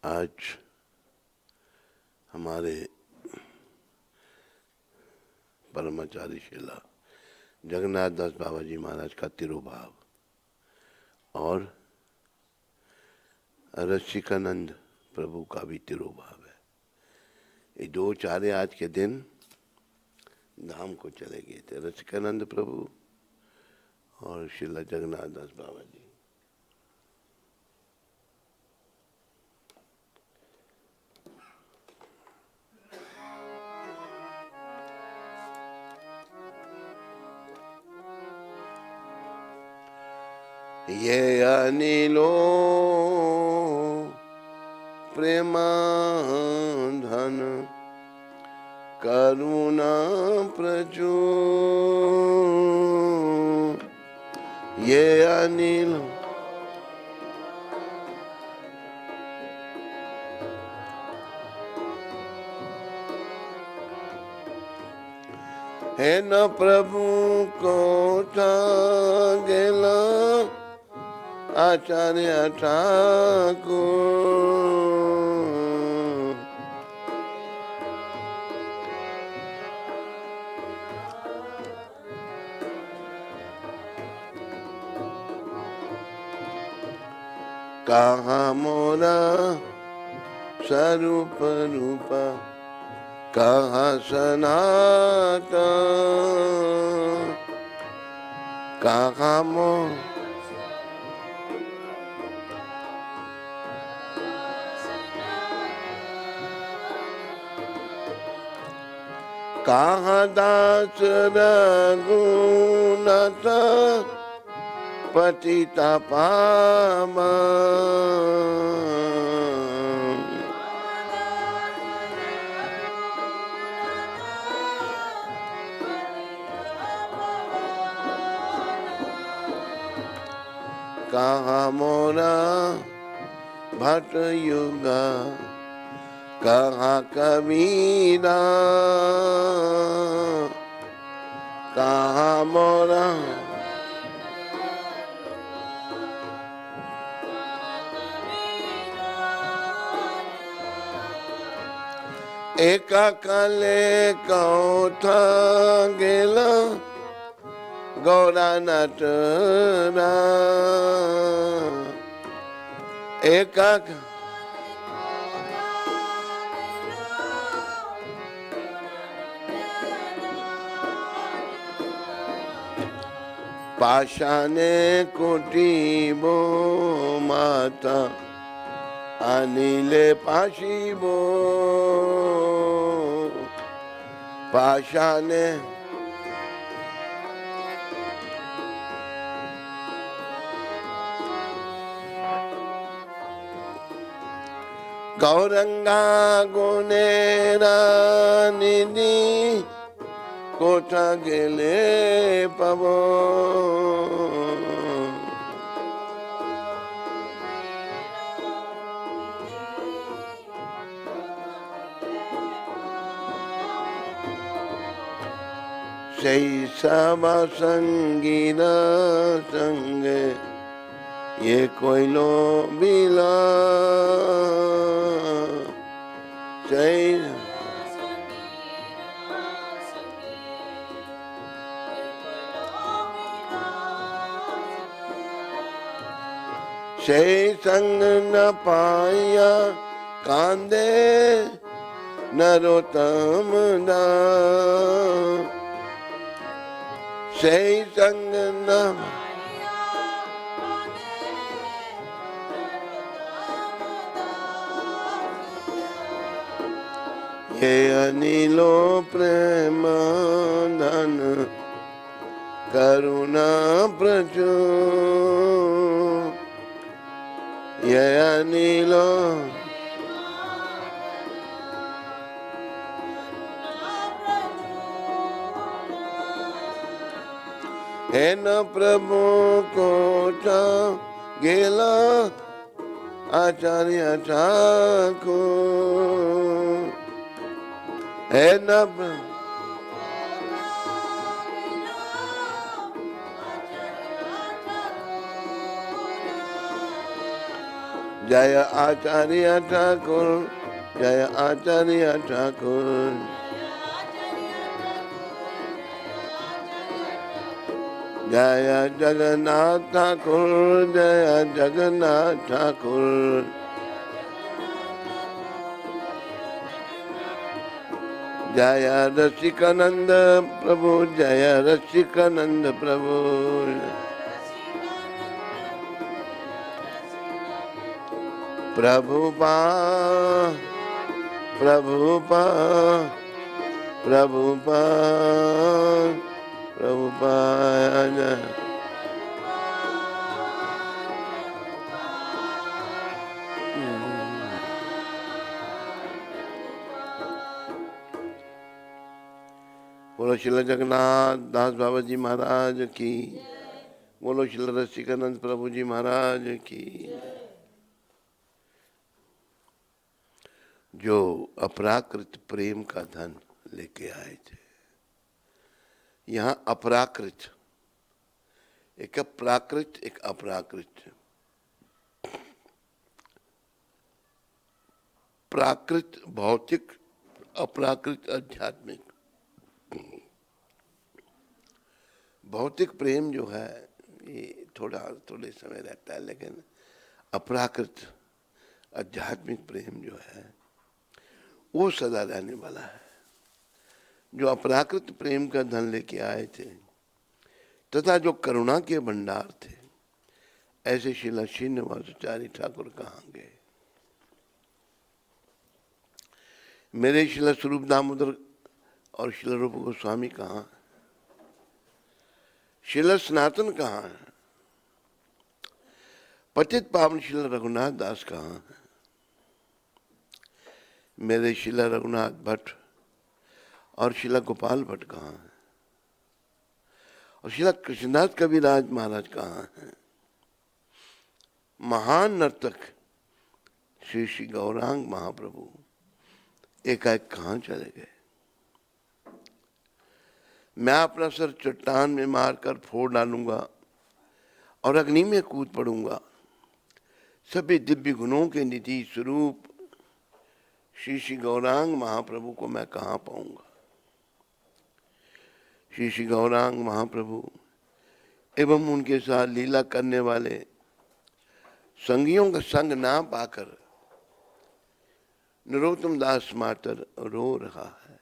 आज हमारे परमाचार्य शिला जगन्नाथ दास बाबा जी महाराज का तिरुभाव और रसिकानंद प्रभु का भी तिरुभाव है। ये दो चारे आज के दिन धाम को चले गए थे, रसिकानंद प्रभु और शिला जगन्नाथ दास बाबा जी। ये अनिलो प्रेमाधन करुणा प्रचुर, ये अनिल है न प्रभु को गेला आचार्य ठाकुर, कहाँ मोरा स्वरूप रूपा, कहाँ सनातन, कहाँ मोर कहाँ दास रघुनाथ पतिता पावन, कहाँ मोरा भट युगा, कहाँ कबीरा, कहाँ मोरा एका कले कौथा गेला गौरा नटरा, एका पाषाणे कुटीबो माता अनिले पाशिबो, पाषाणे गौरंगा गुनेरा निधि कोठा गेले पवो, सही सब संगीन संगे ये कोयलो बिला, सही से संग न पाया कांदे नरोत्तम दास, से संग न ये अनिलो प्रेम धन करुणा प्रचुर, ये अनिलो है न प्रभु को गेला आचार्य ठाकुर, है न जय आचार्य ठाकुर, जय आचार्य ठाकुर, जय जगन्नाथ ठाकुर, जय जगन्नाथ ठाकुर, जय रसिकानंद प्रभु, जय रसिकानंद प्रभु, प्रभुपा प्रभुपा प्रभुपा प्रभुपा। बोलो श्रील जगन्नाथ दास बाबा जी महाराज की, बोलो श्रील रसिकानंद प्रभु जी महाराज की। जो अपराकृत प्रेम का धन लेके आए थे, यहाँ अपराकृत, एक प्राकृत एक अपराकृत। प्राकृत भौतिक, अपराकृत आध्यात्मिक। भौतिक प्रेम जो है ये थोड़े समय रहता है, लेकिन अपराकृत आध्यात्मिक प्रेम जो है वो सदा रहने वाला है। जो अपराकृत प्रेम का धन लेके आए थे तथा जो करुणा के भंडार थे, ऐसे श्रील श्रीनिवासाचार्य ठाकुर कहाँ गए? मेरे श्रील स्वरूप दामोदर और श्रील रूप गोस्वामी कहाँ? श्रील सनातन कहाँ है? पतित पावन श्रील रघुनाथ दास कहाँ है? मेरे श्रील रघुनाथ भट्ट और श्रील गोपाल भट्ट कहाँ है? और श्रील कृष्णदास कविराज महाराज कहाँ है? महान नर्तक श्री श्री गौरांग महाप्रभु एकाएक कहाँ चले गए? मैं अपना सर चट्टान में मारकर फोड़ डालूंगा और अग्नि में कूद पड़ूंगा। सभी दिव्य गुणों के निधि स्वरूप श्री श्री गौरांग महाप्रभु को मैं कहाँ पाऊंगा? श्री श्री गौरांग महाप्रभु एवं उनके साथ लीला करने वाले संगियों का संग ना पाकर नरोत्तम दास मातर रो रहा है।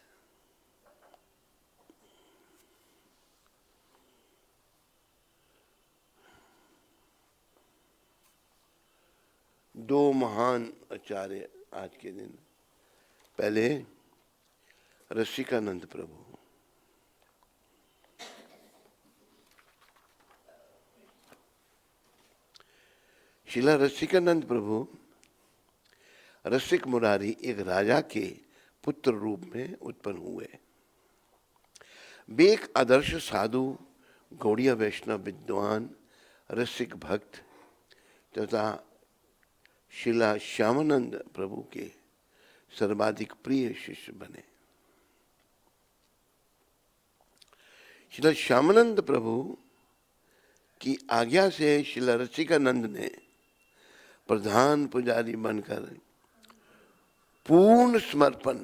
दो महान आचार्य आज के दिन, पहले रसिकानंद प्रभु, श्रीला रसिकानंद प्रभु रसिक मुरारी एक राजा के पुत्र रूप में उत्पन्न हुए। वे एक आदर्श साधु, गौड़िया वैष्णव विद्वान, रसिक भक्त तथा श्रीला श्यामानंद प्रभु के सर्वाधिक प्रिय शिष्य बने। श्रीला श्यामानंद प्रभु की आज्ञा से श्रीला रसिकानंद ने प्रधान पुजारी बनकर पूर्ण समर्पण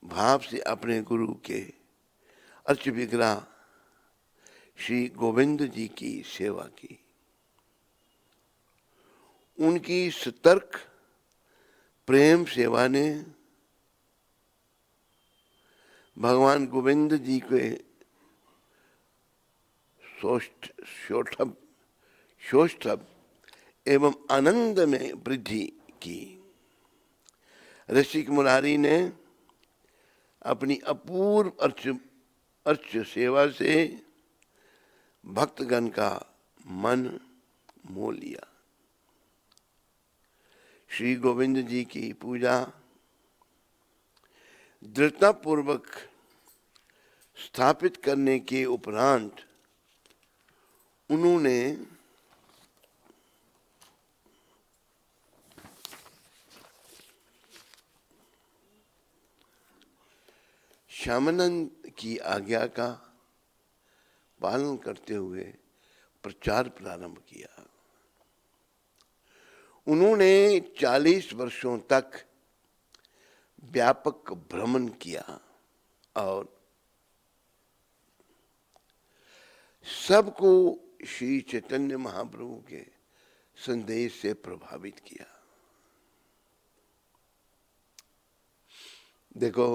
भाव से अपने गुरु के अर्च विग्रह श्री गोविंद जी की सेवा की। उनकी सतर्क प्रेम सेवा ने भगवान गोविंद जी के शोष्ठभ एवं आनंद में वृद्धि की। रसिक मुरारी ने अपनी अपूर्व अर्च सेवा से भक्तगण का मन मोह लिया। श्री गोविंद जी की पूजा दृढ़तापूर्वक स्थापित करने के उपरांत उन्होंने श्यामानंद की आज्ञा का पालन करते हुए प्रचार प्रारंभ किया। उन्होंने 40 वर्षों तक व्यापक भ्रमण किया और सबको श्री चैतन्य महाप्रभु के संदेश से प्रभावित किया। देखो,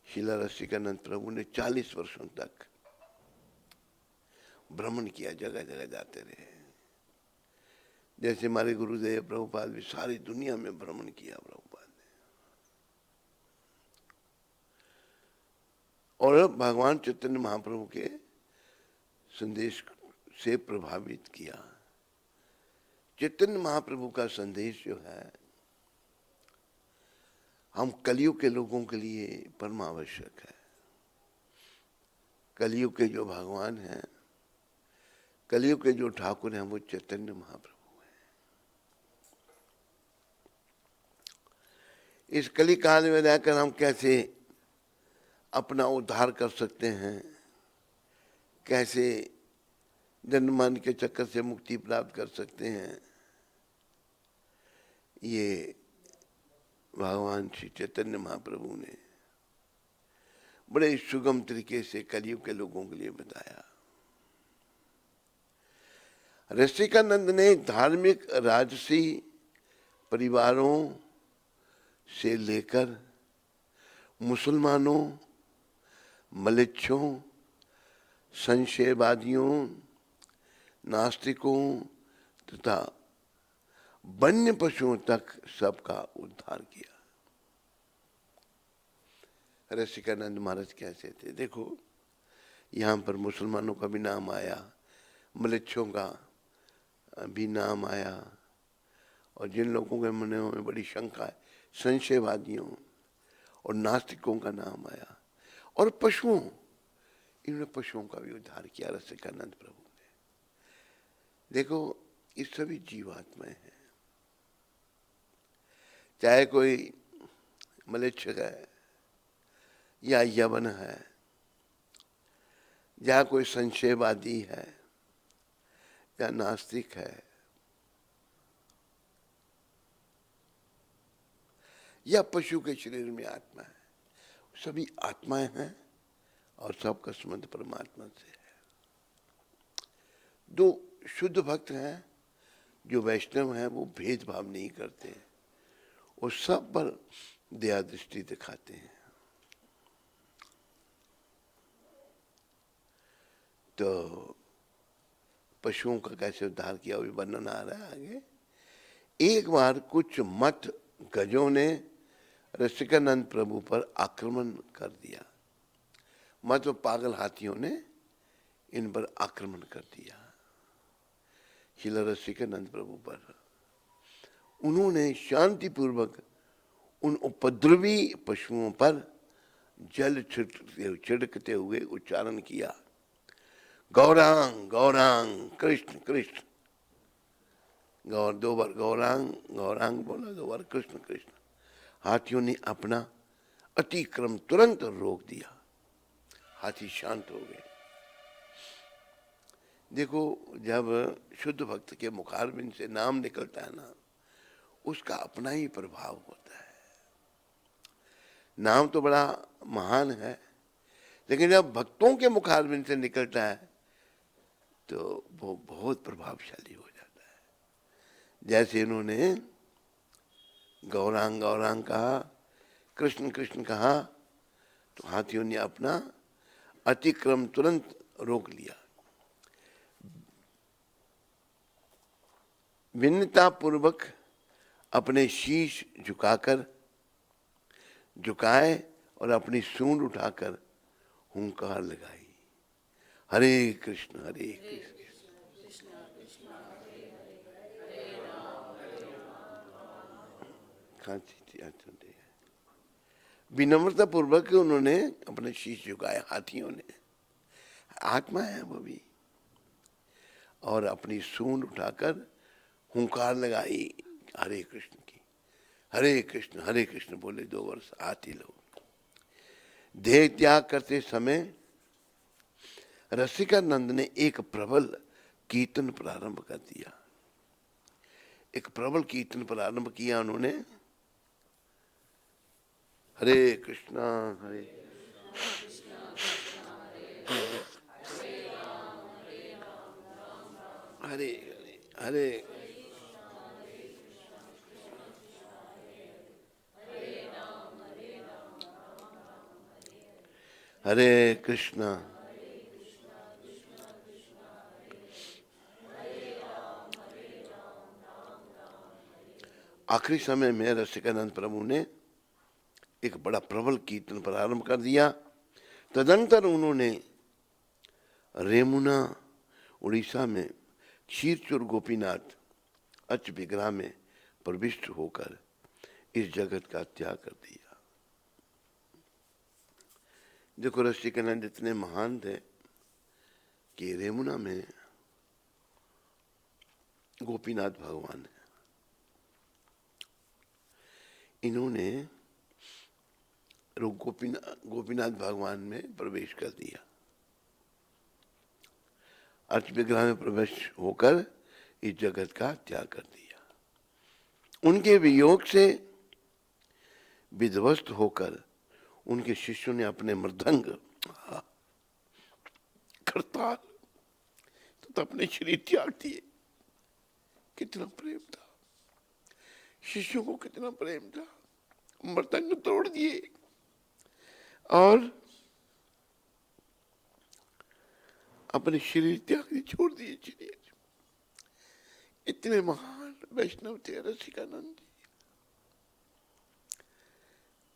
श्रील रसिकानंद प्रभु ने 40 वर्षों तक भ्रमण किया, जगह जगह जाते रहे। जैसे हमारे गुरुदेव प्रभुपाद भी सारी दुनिया में भ्रमण किया प्रभुपाद ने, और भगवान चैतन्य महाप्रभु के संदेश से प्रभावित किया। चैतन्य महाप्रभु का संदेश जो है, हम कलयुग के लोगों के लिए परम आवश्यक है। कलयुग के जो भगवान हैं, कलयुग के जो ठाकुर हैं, वो चैतन्य महाप्रभु हैं। इस कली काल में रहकर हम कैसे अपना उद्धार कर सकते हैं, कैसे जन्म मरण के चक्कर से मुक्ति प्राप्त कर सकते हैं, ये भगवान श्री चैतन्य महाप्रभु ने बड़े सुगम तरीके से कलयुग के लोगों के लिए बताया। रसिकानंद ने धार्मिक राजसी परिवारों से लेकर मुसलमानों, मलेच्छों, संशयवादियों, नास्तिकों तथा वन्य पशुओं तक सबका उद्धार किया। रसिकानंद महाराज कैसे थे? देखो, यहाँ पर मुसलमानों का भी नाम आया, मलेच्छों का भी नाम आया, और जिन लोगों के मन में बड़ी शंका है, संशयवादियों और नास्तिकों का नाम आया, और पशुओं, इन्होंने पशुओं का भी उद्धार किया रसिकानंद प्रभु ने। देखो, ये सभी जीवात्माएं हैं, चाहे कोई मलेच्छ है या यवन है, या कोई संशयवादी है या नास्तिक है, या पशु के शरीर में आत्मा है, सभी आत्माएं हैं और सबका संबंध परमात्मा से है। दो शुद्ध भक्त हैं जो वैष्णव हैं, वो भेदभाव नहीं करते, वो सब पर दया दृष्टि दिखाते हैं। तो पशुओं का कैसे उद्धार किया, वो वर्णन आ रहा है आगे। एक बार कुछ मत गजों ने रसिकानंद प्रभु पर आक्रमण कर दिया। मत पागल हाथियों ने इन पर आक्रमण कर दिया श्रील रसिकानंद प्रभु पर। उन्होंने शांतिपूर्वक उन उपद्रवी पशुओं पर जल छिड़कते हुए उच्चारण किया, गौरांग गौरांग कृष्ण कृष्ण। गौर, दो बार गौरांग गौरांग बोला, दो बार कृष्ण कृष्ण। हाथियों ने अपना अतिक्रम तुरंत रोक दिया, हाथी शांत हो गए। देखो, जब शुद्ध भक्त के मुखारबिंद से नाम निकलता है ना, उसका अपना ही प्रभाव होता है। नाम तो बड़ा महान है, लेकिन जब भक्तों के मुखारबिंद से निकलता है तो वो बहुत प्रभावशाली हो जाता है। जैसे इन्होंने गौरांग गौरांग कहा, कृष्ण कृष्ण कहा, तो हाथियों ने अपना अतिक्रम तुरंत रोक लिया। विनम्रता पूर्वक अपने शीश झुकाए और अपनी सूंड उठाकर हुंकार लगाई, हरे कृष्ण हरे कृष्ण। विनम्रता पूर्वक उन्होंने अपने शीश झुकाए, हाथियों ने, आत्मा है वो भी, और अपनी सूंड उठाकर हुंकार लगाई हरे कृष्ण की। हरे कृष्ण बोले 2 वर्ष हाथी लोग। देह त्याग करते समय रसिकानंद ने एक प्रबल कीर्तन प्रारंभ कर दिया। एक प्रबल कीर्तन प्रारंभ किया उन्होंने। हरे कृष्णा हरे हरे हरे हरे कृष्णा आखिरी समय में रसिकानंद प्रभु ने एक बड़ा प्रबल कीर्तन प्रारंभ कर दिया। तदंतर उन्होंने रेमुना उड़ीसा में क्षीरचोर गोपीनाथ अच विग्रह में प्रविष्ट होकर इस जगत का त्याग कर दिया। देखो रसिकानंद इतने महान थे कि रेमुना में गोपीनाथ भगवान है, इन्होंने गोपीनाथ भगवान में प्रवेश कर दिया, अर्थ विग्रह में प्रवेश होकर इस जगत का त्याग कर दिया। उनके वियोग से विध्वस्त होकर उनके शिष्यों ने अपने मृदंग करताल तो अपने शरीर त्याग दिए। कितना प्रेम था, शिष्यों को कितना प्रेम था। मृदंग तोड़ दिए और अपने शरीर त्याग दिए, छोड़ दिए शरीर। इतने महान वैष्णव थे रसिकानंद जी,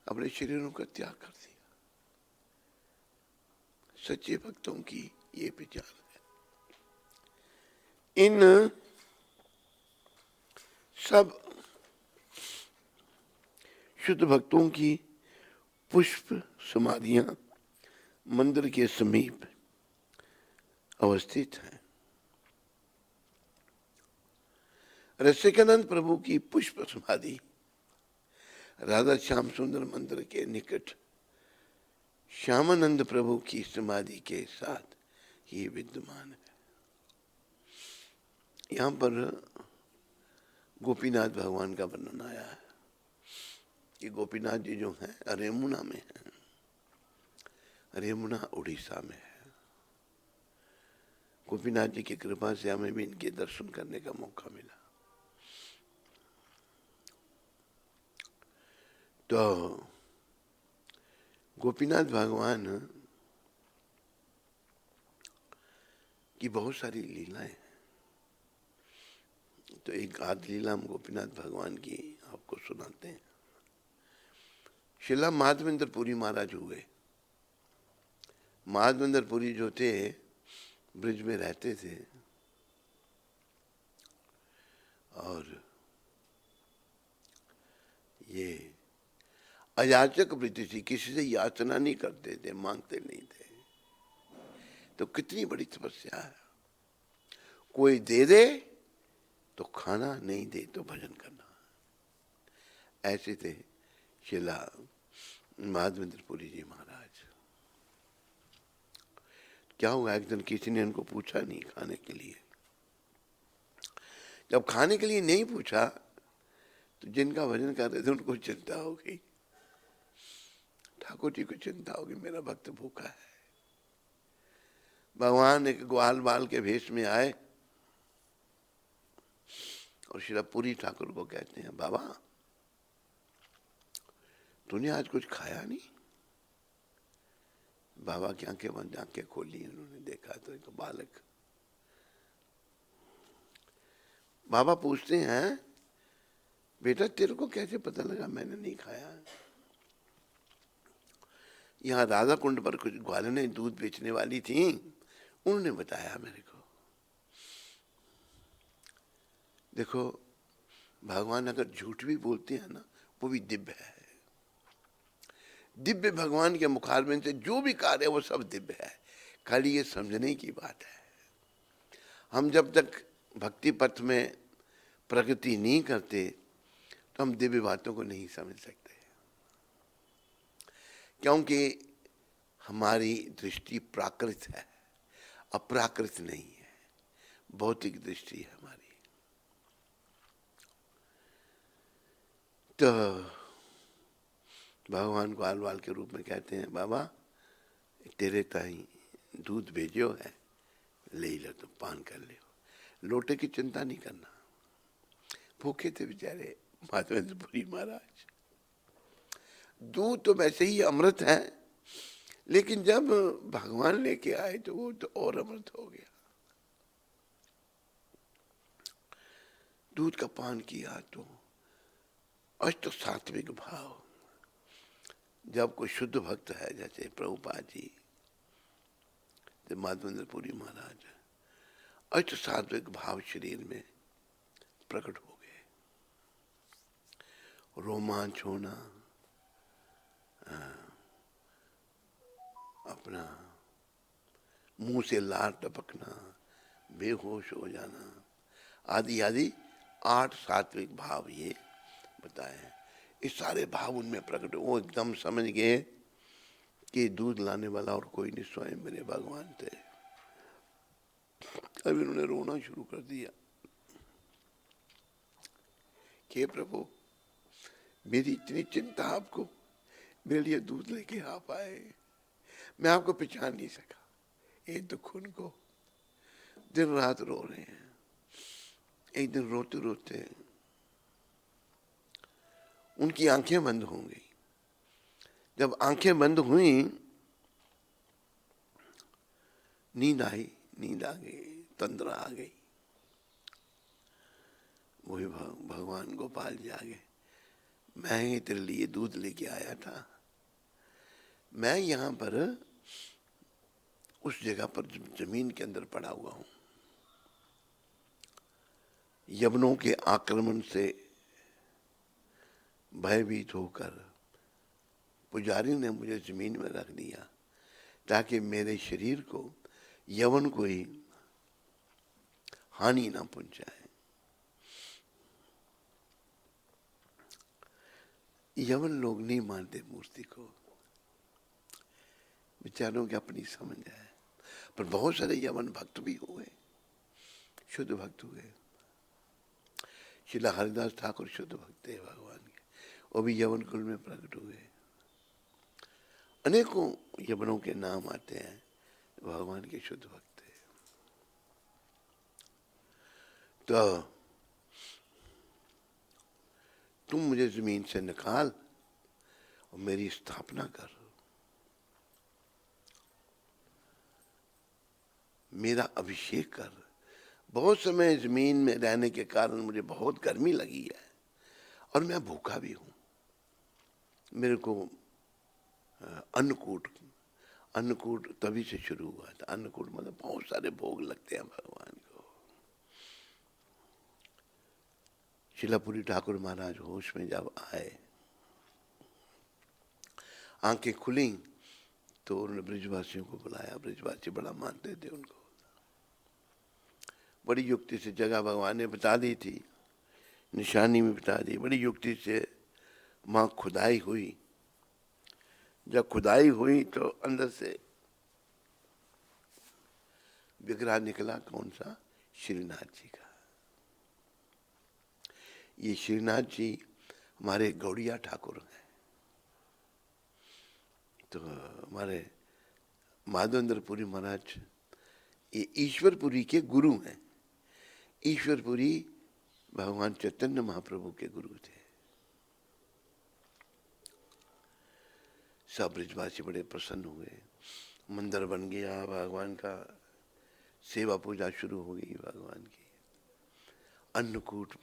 अपने शरीरों का त्याग कर दिया। सच्चे भक्तों की ये पहचान है। इन सब शुद्ध भक्तों की पुष्प समाधियां मंदिर के समीप अवस्थित हैं। रसिकानंद प्रभु की पुष्प समाधि राधा श्याम सुंदर मंदिर के निकट श्यामानंद प्रभु की समाधि के साथ ही विद्यमान है। यहाँ पर गोपीनाथ भगवान का वर्णन आया है कि गोपीनाथ जी जो हैं रेमुना में हैं, रेमुना उड़ीसा में है। गोपीनाथ जी की कृपा से हमें भी इनके दर्शन करने का मौका मिला। तो गोपीनाथ भगवान की बहुत सारी लीलाएं हैं। तो एक आध लीला हम गोपीनाथ भगवान की आपको सुनाते हैं। शिला माधवेंद्र पुरी महाराज हुए। माधवेंद्र पुरी जो थे ब्रिज में रहते थे और ये अयाचक वृत्ति थी, किसी से याचना नहीं करते थे, मांगते नहीं थे। तो कितनी बड़ी तपस्या है, कोई दे दे तो खाना, नहीं दे तो भजन करना। ऐसे थे शिला माधवेंद्र पुरी जी महाराज। क्या हुआ, एक दिन किसी ने उनको पूछा नहीं खाने के लिए। जब खाने के लिए नहीं पूछा तो जिनका भजन कर रहे थे उनको चिंता हो गई, ठाकुर जी को चिंता होगी मेरा भक्त भूखा है। भगवान एक ग्वाल बाल के भेष में आए और श्री पुरी ठाकुर को कहते हैं, बाबा तूने आज कुछ खाया नहीं? बाबा की आंखें बंद, आंखें खोली, उन्होंने देखा तो एक बालक। बाबा पूछते हैं, बेटा तेरे को कैसे पता लगा मैंने नहीं खाया? यहाँ राधा कुंड पर कुछ ग्वालने दूध बेचने वाली थी, उन्होंने बताया मेरे को। देखो भगवान अगर झूठ भी बोलते हैं ना, वो भी दिव्य है। दिव्य भगवान के मुखारबिंद से जो भी कार्य है वो सब दिव्य है। खाली ये समझने की बात है। हम जब तक भक्ति पथ में प्रगति नहीं करते तो हम दिव्य बातों को नहीं समझ सकते, क्योंकि हमारी दृष्टि प्राकृत है, अप्राकृत नहीं है, भौतिक दृष्टि है हमारी। तो भगवान को आलवाल के रूप में कहते हैं, बाबा तेरे ताई दूध भेजो है, ले लो तो पान कर लियो, लोटे की चिंता नहीं करना। भूखे थे बेचारे माधवेंद्रपुरी महाराज। दूध तो वैसे ही अमृत है, लेकिन जब भगवान लेके आए तो वो तो और अमृत हो गया। दूध का पान किया तो अष्ट सात्विक भाव, जब कोई शुद्ध भक्त है जैसे प्रभुपाद जी, जब माधवेंद्रपुरी महाराज, अष्ट सात्विक भाव शरीर में प्रकट हो गए। रोमांच होना, अपना मुंह से लार टपकना, बेहोश हो जाना, आदि आदि 8 सात्विक भाव ये बताए हैं। इस सारे भाव उनमें प्रकट, वो एकदम समझ गए कि दूध लाने वाला और कोई नहीं, स्वयं मेरे भगवान थे। अब इन्होंने रोना शुरू कर दिया कि प्रभु मेरी इतनी चिंता आपको, मेरे लिए दूध लेके आप आए, मैं आपको पहचान नहीं सका। एक दुख उनको, दिन रात रो रहे हैं। एक दिन रोते रोते उनकी आंखें बंद हो गई। जब आंखें बंद हुई, नींद आई, नींद आ गई, तंद्रा आ गई। वही भगवान गोपाल जागे, मैं ही तेरे लिए दूध लेके आया था। मैं यहां पर उस जगह पर जमीन के अंदर पड़ा हुआ हूं, यवनों के आक्रमण से भयभीत होकर पुजारी ने मुझे जमीन में रख दिया ताकि मेरे शरीर को यवन कोई हानि ना पहुंचाए। यवन लोग नहीं मानते मूर्ति को, बेचारों की अपनी समझ है, पर बहुत सारे यवन भक्त भी हुए, शुद्ध भक्त हुए। श्रीला हरिदास ठाकुर शुद्ध भक्त है भगवान के, वो भी यवन कुल में प्रकट हुए। अनेकों यवनों के नाम आते हैं, भगवान के शुद्ध भक्त है। तो तुम मुझे जमीन से निकाल और मेरी स्थापना कर, मेरा अभिषेक कर। बहुत समय जमीन में रहने के कारण मुझे बहुत गर्मी लगी है और मैं भूखा भी हूं। मेरे को अन्नकूट, अन्नकूट तभी से शुरू हुआ था। अन्नकूट मतलब बहुत सारे भोग लगते हैं भगवान को। शिलापुरी ठाकुर महाराज होश में जब आए, आंखें खुली तो उन्होंने ब्रिजवासियों को बुलाया। ब्रिजवासी बड़ा मानते थे उनको। बड़ी युक्ति से जगह भगवान ने बता दी थी, निशानी में बता दी। बड़ी युक्ति से वहां खुदाई हुई। जब खुदाई हुई तो अंदर से विग्रह निकला। कौन सा? श्रीनाथ जी का। ये श्रीनाथ जी हमारे गौड़िया ठाकुर हैं। तो हमारे माधवेंद्रपुरी महाराज ये ईश्वरपुरी के गुरु हैं। ईश्वरपुरी भगवान चैतन्य महाप्रभु के गुरु थे। सब ब्रिजवासी बड़े प्रसन्न हुए। मंदिर बन गया भगवान का, सेवा पूजा शुरू हो गई भगवान की। अन्नकूट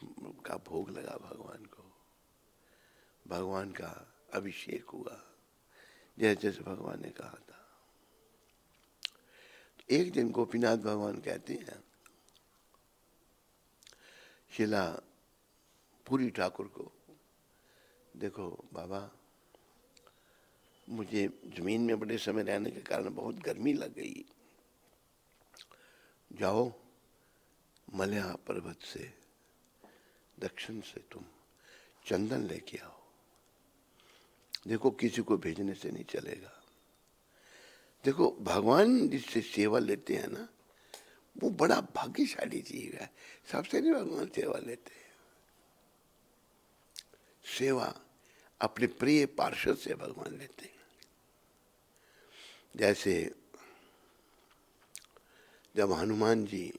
का भोग लगा भगवान को, भगवान का अभिषेक हुआ जैसे जैसे भगवान ने कहा था। एक दिन गोपीनाथ भगवान कहते हैं शिला पूरी ठाकुर को, देखो बाबा, मुझे जमीन में बड़े समय रहने के कारण बहुत गर्मी लग गई। जाओ मलया पर्वत से दक्षिण से तुम चंदन लेके आओ। देखो किसी को भेजने से नहीं चलेगा। देखो भगवान जिससे सेवा लेते हैं ना, वो बड़ा भाग्यशाली जीव है। सबसे नहीं भगवान सेवा लेते हैं। सेवा अपने प्रिय पार्षद से भगवान लेते हैं। जैसे जब हनुमान जी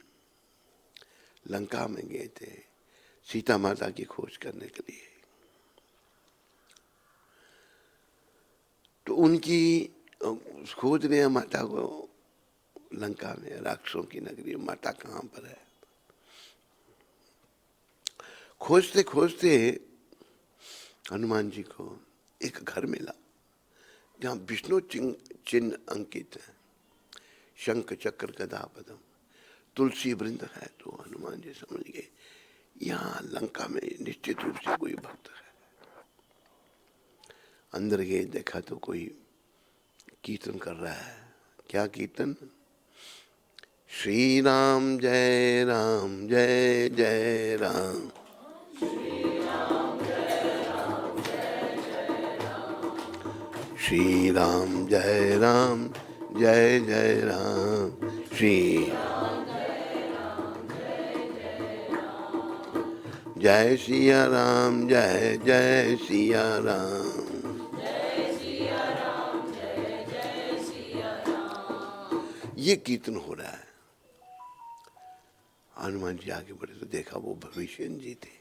लंका में गए थे सीता माता की खोज करने के लिए, तो उनकी खोज रहे हैं माता को लंका में, राक्षसों की नगरी, माता कहाँ पर है। खोजते खोजते हनुमान जी को एक घर मिला जहाँ विष्णु चिन्ह अंकित है, शंख चक्र गदा पद्म, तुलसी वृंद है। तो हनुमान जी समझ गए यहाँ लंका में निश्चित रूप से कोई भक्त है। अंदर गए, देखा तो कोई कीर्तन कर रहा है। क्या कीर्तन? श्री राम जय जय राम, श्री राम जय जय राम, श्री जय सिया राम जय सिया राम। ये कीर्तन हो रहा है। हनुमान जी आगे बढ़े तो देखा वो भविष्य जी थे।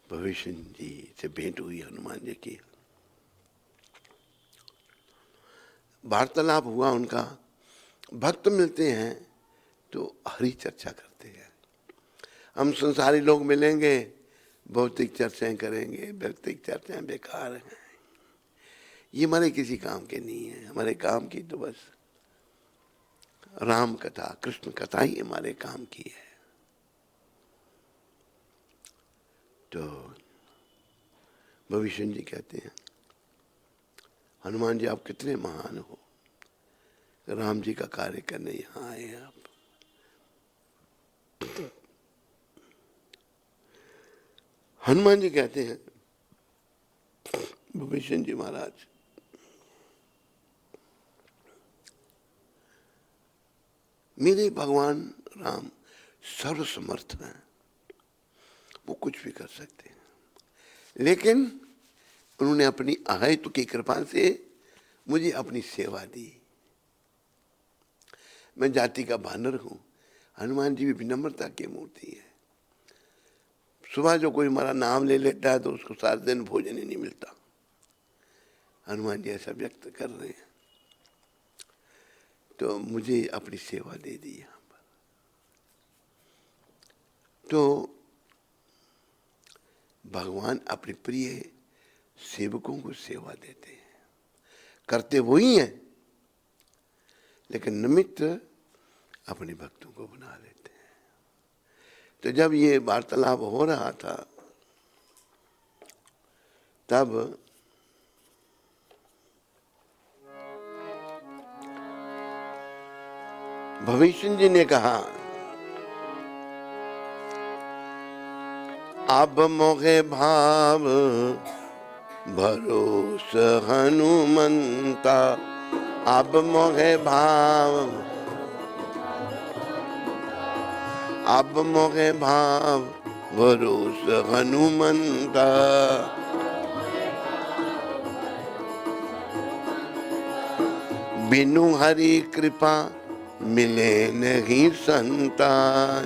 भविष्य जी से भेंट हुई हनुमान जी की, वार्तालाप हुआ उनका। भक्त मिलते हैं तो हरि चर्चा करते हैं। हम संसारी लोग मिलेंगे, भौतिक चर्चाएं करेंगे, व्यक्तिक चर्चाएं बेकार हैं। ये हमारे किसी काम के नहीं है। हमारे काम की तो बस राम कथा, कृष्ण कथा ही हमारे काम की है। तो भविष्य जी कहते हैं हनुमान जी आप कितने महान हो, राम जी का कार्य करने यहाँ आए हैं आप। हनुमान जी कहते हैं भविष्य जी महाराज मेरे भगवान राम सर्वसमर्थ हैं, वो कुछ भी कर सकते हैं, लेकिन उन्होंने अपनी अहेतु की कृपा से मुझे अपनी सेवा दी। मैं जाति का बानर हूं। हनुमान जी भी विनम्रता की मूर्ति है। सुबह जो कोई हमारा नाम ले लेता है तो उसको सारा दिन भोजन ही नहीं मिलता। हनुमान जी ऐसा व्यक्त कर रहे हैं। तो मुझे अपनी सेवा दे दी यहाँ पर। तो भगवान अपने प्रिय सेवकों को सेवा देते हैं। करते वही हैं, लेकिन निमित्त अपने भक्तों को बना लेते हैं। तो जब ये वार्तालाप हो रहा था तब भविष्य जी ने कहा अब मोहे भाव भरोस हनुमंता, अब मोहे भाव, अब मोहे भाव भरोस हनुमंता, बिनु हरि कृपा मिले नहीं संतान,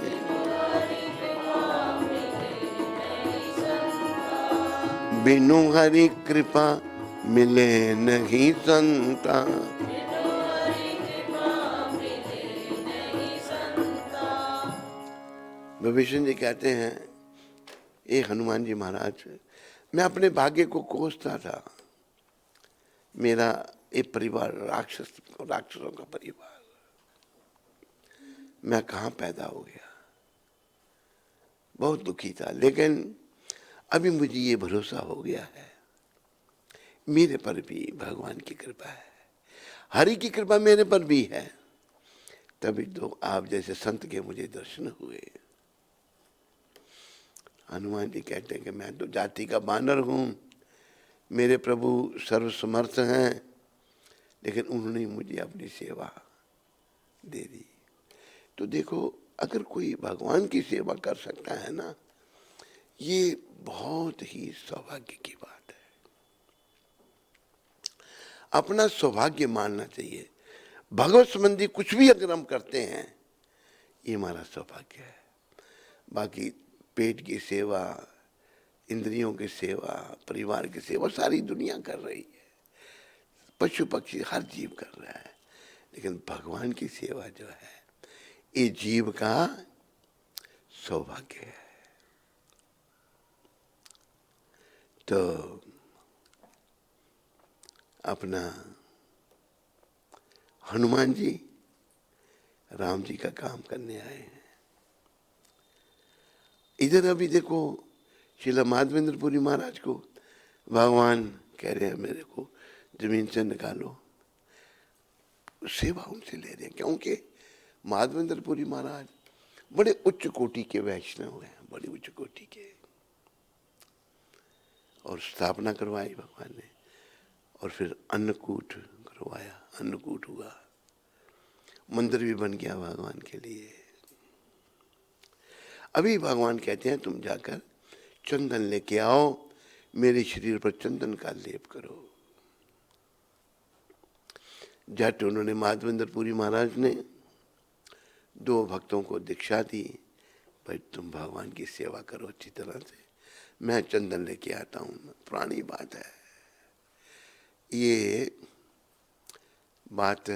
बिनु हरि कृपा मिले नहीं संतान। भविष्य जी कहते हैं ए हनुमान जी महाराज, मैं अपने भाग्य को कोसता था। मेरा एक परिवार राक्षसों का परिवार, मैं कहाँ पैदा हो गया, बहुत दुखी था। लेकिन अभी मुझे ये भरोसा हो गया है मेरे पर भी भगवान की कृपा है, हरि की कृपा मेरे पर भी है। तभी तो आप जैसे संत के मुझे दर्शन हुए। हनुमान जी कहते हैं कि मैं तो जाति का बानर हूं, मेरे प्रभु सर्वसमर्थ हैं, लेकिन उन्होंने मुझे अपनी सेवा दे दी। तो देखो, अगर कोई भगवान की सेवा कर सकता है ना, ये बहुत ही सौभाग्य की बात है। अपना सौभाग्य मानना चाहिए। भगवत संबंधी कुछ भी अगर हम करते हैं, ये हमारा सौभाग्य है। बाकी पेट की सेवा, इंद्रियों की सेवा, परिवार की सेवा सारी दुनिया कर रही है, पशु पक्षी हर जीव कर रहा है, लेकिन भगवान की सेवा जो है ये जीव का सौभाग्य है। तो अपना हनुमान जी राम जी का काम करने आए हैं। इधर अभी देखो श्रील माधवेंद्रपुरी महाराज को भगवान कह रहे हैं मेरे को जमीन से निकालो, सेवा उनसे ले रहे हैं, क्योंकि माधवेंद्रपुरी महाराज बड़े उच्च कोटि के वैष्णव हैं, बड़े उच्च कोटि के, और स्थापना करवाई भगवान ने, और फिर अन्नकूट करवाया, अन्नकूट हुआ, मंदिर भी बन गया भगवान के लिए। अभी भगवान कहते हैं तुम जाकर चंदन लेके आओ, मेरे शरीर पर चंदन का लेप करो। जट उन्होंने माधवेंद्रपुरी महाराज ने 2 भक्तों को दीक्षा दी, भाई तुम भगवान की सेवा करो अच्छी तरह से, मैं चंदन लेके आता हूँ। पुरानी बात है, ये बात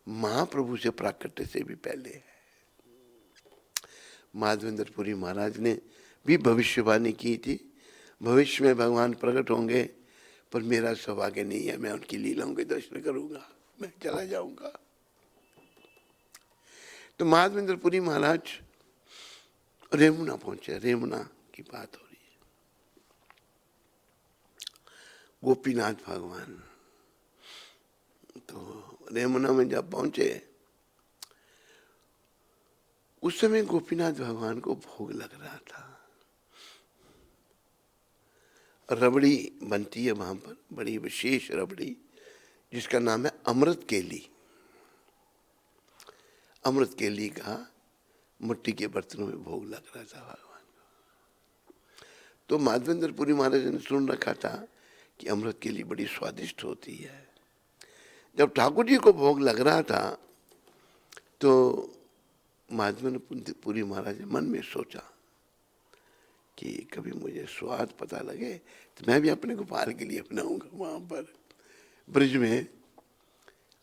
महाप्रभु से प्राकट्य से भी पहले है। माधवेंद्रपुरी महाराज ने भी भविष्यवाणी की थी, भविष्य में भगवान प्रकट होंगे, पर मेरा सौभाग्य नहीं है, मैं उनकी लीलाओं के दर्शन करूंगा, मैं चला जाऊंगा। तो माधवेंद्रपुरी महाराज रेमुना पहुंचे, रेमुना की बात हो रही है। गोपीनाथ भगवान तो रेमुना में जब पहुंचे, उस समय गोपीनाथ भगवान को भोग लग रहा था। रबड़ी बनती है वहां पर, बड़ी विशेष रबड़ी, जिसका नाम है अमृत केली। अमृत केली का मिट्टी के बर्तनों में भोग लग रहा था भगवान को। तो माधवेंद्रपुरी महाराज ने सुन रखा था कि अमृत केली बड़ी स्वादिष्ट होती है। जब ठाकुर जी को भोग लग रहा था, तो माधवेंद्रपुरी महाराज ने मन में सोचा कि कभी मुझे स्वाद पता लगे तो मैं भी अपने गोपाल के लिए बनाऊंगा, वहां पर ब्रिज में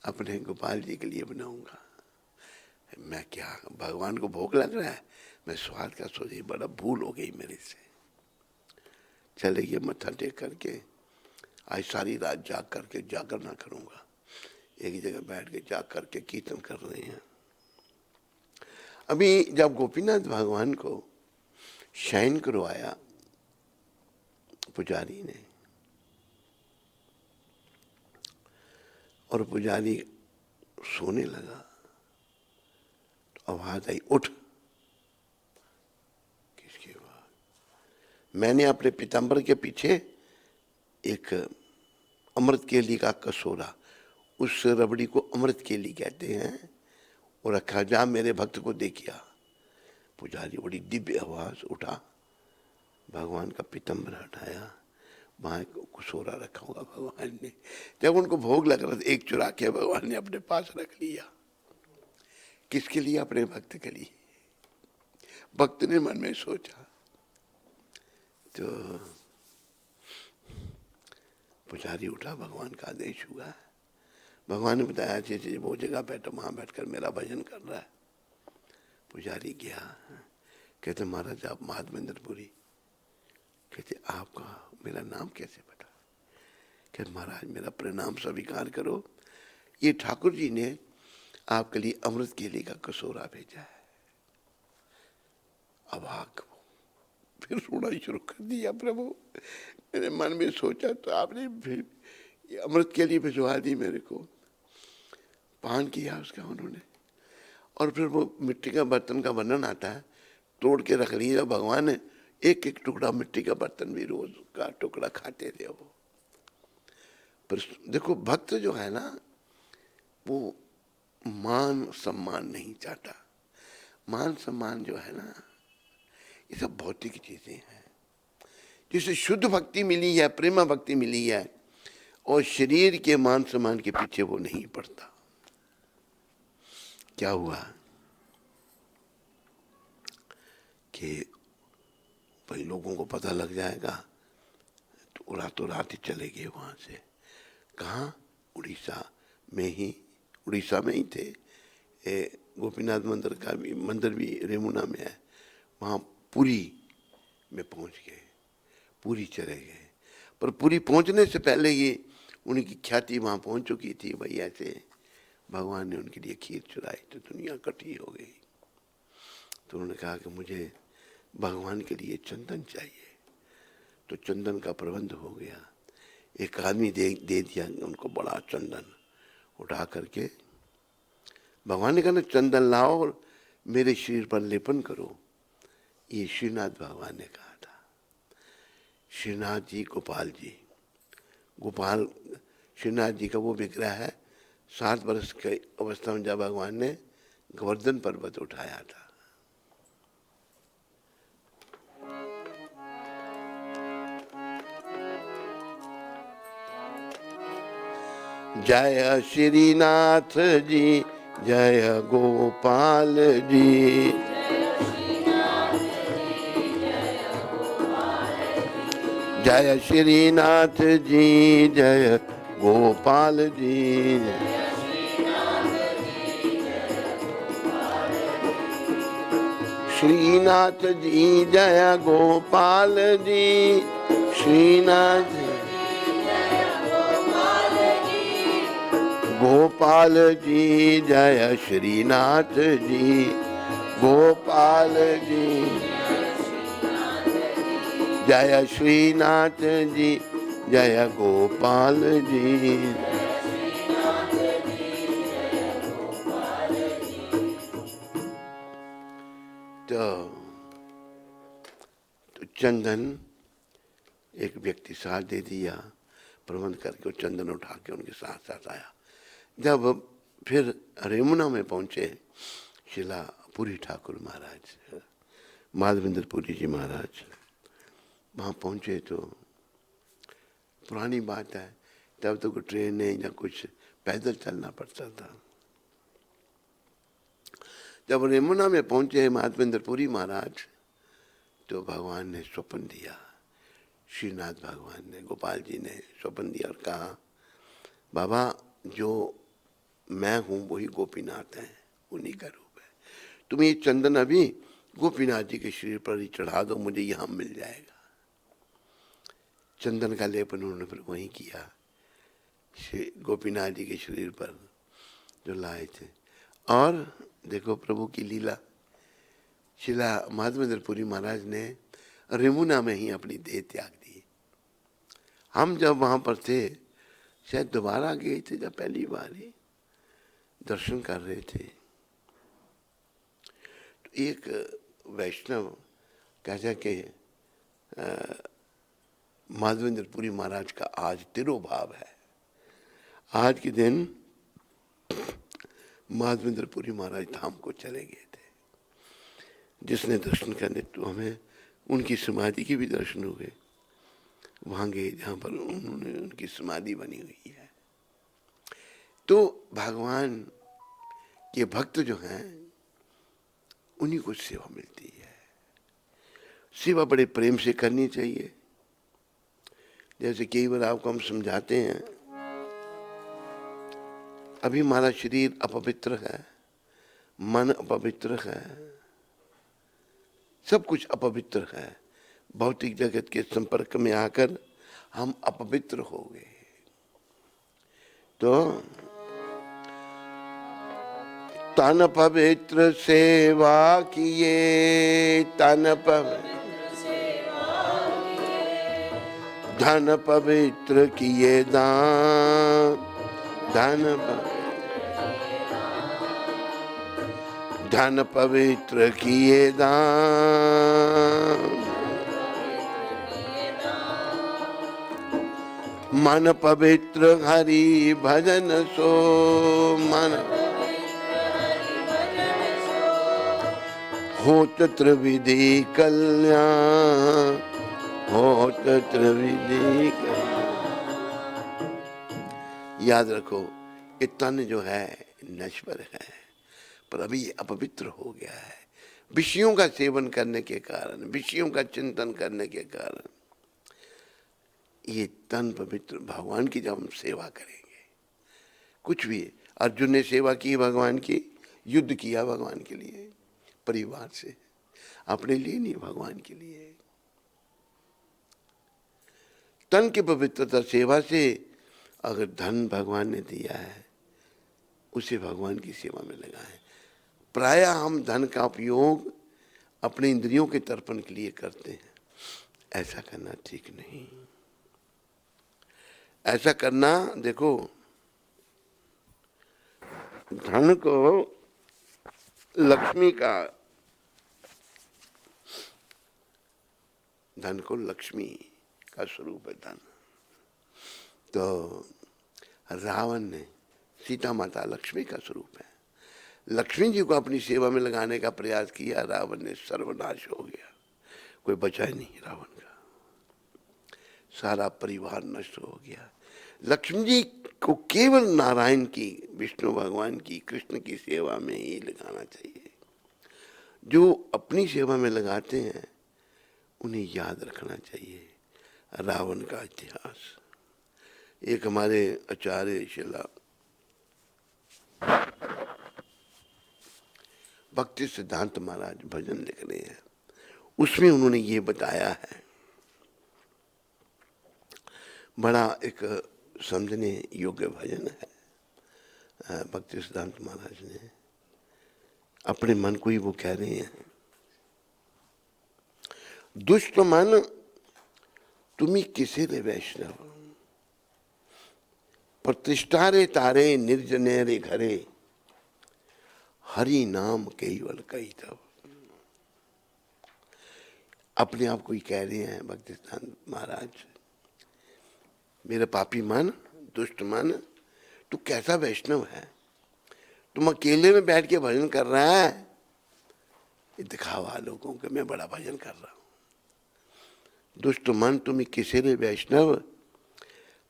अपने गोपाल जी के लिए बनाऊंगा। मैं क्या, भगवान को भोग लग रहा है, मैं स्वाद का सोची, बड़ा भूल हो गई मेरे से। चले गए मत्था टेक करके, आज सारी रात जाग करके जागर ना करूंगा, एक ही जगह बैठ के जाग करके कीर्तन कर रहे हैं। अभी जब गोपीनाथ भगवान को शयन करवाया पुजारी ने, और पुजारी सोने लगा, तो आवाज आई, उठ। किसकी आवाज? मैंने अपने पीताम्बर के पीछे एक अमृत केली का कसोरा, उस रबड़ी को अमृत केली कहते हैं, और रखा, जा मेरे भक्त को देखिया। पुजारी बड़ी दिव्य आवाज, उठा, भगवान का पीताम्बर हटाया, वहां कुसोरा रखा होगा भगवान ने। जब उनको भोग लग रहा था, एक चुरा के भगवान ने अपने पास रख लिया। किसके लिए? अपने भक्त के लिए। भक्त ने मन में सोचा, तो पुजारी उठा, भगवान का आदेश हुआ। भगवान ने बताया अच्छे वो जगह बैठो, वहां बैठकर मेरा भजन कर रहा है। पुजारी गया, कहते महाराज आप माधवेंद्रपुरी? कहते आपका मेरा नाम कैसे पता? कहते महाराज मेरा प्रणाम स्वीकार करो, ये ठाकुर जी ने आपके लिए अमृत केली का कसोरा भेजा है। अभाग, फिर रोना शुरू कर दिया। प्रभु मेरे मन में सोचा, तो आपने फिर अमृत केली भिजवा दी मेरे को, पान किया उसका उन्होंने, और फिर वो मिट्टी का बर्तन का वर्णन आता है, तोड़ के रख लिया भगवान ने, एक एक टुकड़ा मिट्टी का बर्तन भी रोज का टुकड़ा खाते थे वो। पर देखो भक्त जो है ना, वो मान सम्मान नहीं चाहता। मान सम्मान जो है ना, ये सब भौतिक चीजें हैं। जिसे शुद्ध भक्ति मिली है, प्रेमा भक्ति मिली है, और शरीर के मान सम्मान के पीछे वो नहीं पड़ता। क्या हुआ कि भाई लोगों को पता लग जाएगा तो रातों रात ही चले गए वहां से। कहाँ? उड़ीसा में ही थे। गोपीनाथ मंदिर भी रेमुना में है। वहाँ पुरी में पहुंच गए, पुरी चले गए। पर पुरी पहुंचने से पहले ही उनकी ख्याति वहाँ पहुंच चुकी थी। भाई ऐसे भगवान ने उनके लिए खीर चुराई तो दुनिया इकट्ठी हो गई। तो उन्होंने कहा कि मुझे भगवान के लिए चंदन चाहिए। तो चंदन का प्रबंध हो गया। एक आदमी दे दिया उनको बड़ा चंदन उठा करके। भगवान ने कहा ना, चंदन लाओ और मेरे शरीर पर लेपन करो। ये श्रीनाथ भगवान ने कहा था। श्रीनाथ जी, गोपाल श्रीनाथ जी का वो विग्रह है। 7 वर्ष की अवस्था में जब भगवान ने गोवर्धन पर्वत उठाया था। जय श्रीनाथ जी, जय गोपाल जी। जय श्रीनाथ जी, जय गोपाल जी। श्रीनाथ जी, जय गोपाल जी। श्रीनाथ गोपाल जी, जय श्रीनाथ जी। गोपाल जी, जय श्रीनाथ जी, जय गोपाल जी। तो चंदन एक व्यक्ति साथ दे दिया, प्रबंध करके चंदन उठा के उनके साथ साथ आया। जब फिर रेमुना में पहुंचे, शिला पुरी ठाकुर महाराज, माधवेंद्र पुरी जी महाराज वहाँ पहुंचे तो पुरानी बात है, तब तो कोई ट्रेन नहीं या कुछ पैदल चलना पड़ता था। जब रेमुना में पहुंचे माधवेंद्र पुरी महाराज, तो भगवान ने स्वप्न दिया। श्रीनाथ भगवान ने, गोपाल जी ने स्वप्न दिया और कहा, बाबा जो मैं हूं वही गोपीनाथ है, उन्हीं का रूप है। तुम ये चंदन अभी गोपीनाथ जी के शरीर पर ही चढ़ा दो, मुझे यहां मिल जाएगा। चंदन का लेपन उन्होंने फिर वहीं किया, श्री गोपीनाथ जी के शरीर पर जो लाए थे। और देखो प्रभु की लीला, शिला माधवेंद्र पुरी महाराज ने रेमुना में ही अपनी देह त्याग दी। हम जब वहां पर थे, शायद दोबारा गए थे, जब पहली बार ही दर्शन कर रहे थे, तो एक वैष्णव कहता कि माधवेंद्र पुरी महाराज का आज तिरोभाव है। आज के दिन माधवेंद्र पुरी महाराज धाम को चले गए थे। जिसने दर्शन करने, तो हमें उनकी समाधि के भी दर्शन हुए। वहां गए जहां पर उन्होंने उनकी समाधि बनी हुई है। तो भगवान के भक्त जो हैं, उन्हीं को सेवा मिलती है। सेवा बड़े प्रेम से करनी चाहिए। जैसे कई बार आपको हम समझाते हैं, अभी हमारा शरीर अपवित्र है, मन अपवित्र है, सब कुछ अपवित्र है। भौतिक जगत के संपर्क में आकर हम अपवित्र हो गए। तो तन पवित्र सेवा किए, तन पवित्र धन पवित्र किए दान, धन पवित्र किए दान, मन पवित्र हरि भजन सो, मन होत त्रिविधि कल्याण, होत त्रिविधि कल्याण। याद रखो, ये तन जो है नश्वर है, पर अभी अपवित्र हो गया है विषयों का सेवन करने के कारण, विषयों का चिंतन करने के कारण। ये तन पवित्र, भगवान की जब हम सेवा करेंगे, कुछ भी, अर्जुन ने सेवा की भगवान की, युद्ध किया भगवान के लिए, परिवार से, अपने लिए नहीं, भगवान के लिए। तन की पवित्रता सेवा से, अगर धन भगवान ने दिया है उसे भगवान की सेवा में लगाएं। प्रायः हम धन का उपयोग अपने इंद्रियों के तर्पण के लिए करते हैं, ऐसा करना ठीक नहीं। ऐसा करना, देखो, धन को लक्ष्मी का, धन को लक्ष्मी का स्वरूप है धन। तो रावण ने, सीता माता लक्ष्मी का स्वरूप है, लक्ष्मी जी को अपनी सेवा में लगाने का प्रयास किया, रावण ने सर्वनाश हो गया, कोई बचा ही नहीं रावण का, सारा परिवार नष्ट हो गया। लक्ष्मी जी को केवल नारायण की, विष्णु भगवान की, कृष्ण की सेवा में ही लगाना चाहिए। जो अपनी सेवा में लगाते हैं उन्हें याद रखना चाहिए रावण का इतिहास। एक हमारे आचार्य शिला भक्ति सिद्धांत महाराज भजन लिख रहे हैं, उसमें उन्होंने ये बताया है, बड़ा एक समझने योग्य भजन है। भक्ति सिद्धांत महाराज ने अपने मन को ही वो कह रहे हैं, दुष्ट मन तुम्ही किसे रे वैष्णव, प्रतिष्ठा रे तारे निर्जने रे घरे, हरि नाम केवल कही तब। अपने आप को ही कह रहे हैं भक्ति सिद्धांत महाराज, मेरा पापी मन, दुष्ट मन, तू कैसा वैष्णव है, तुम अकेले में बैठ के भजन कर रहा है, ये दिखावा लोगों के मैं बड़ा भजन कर रहा हूं। दुष्ट मन तुम्हें किसे रे वैष्णव,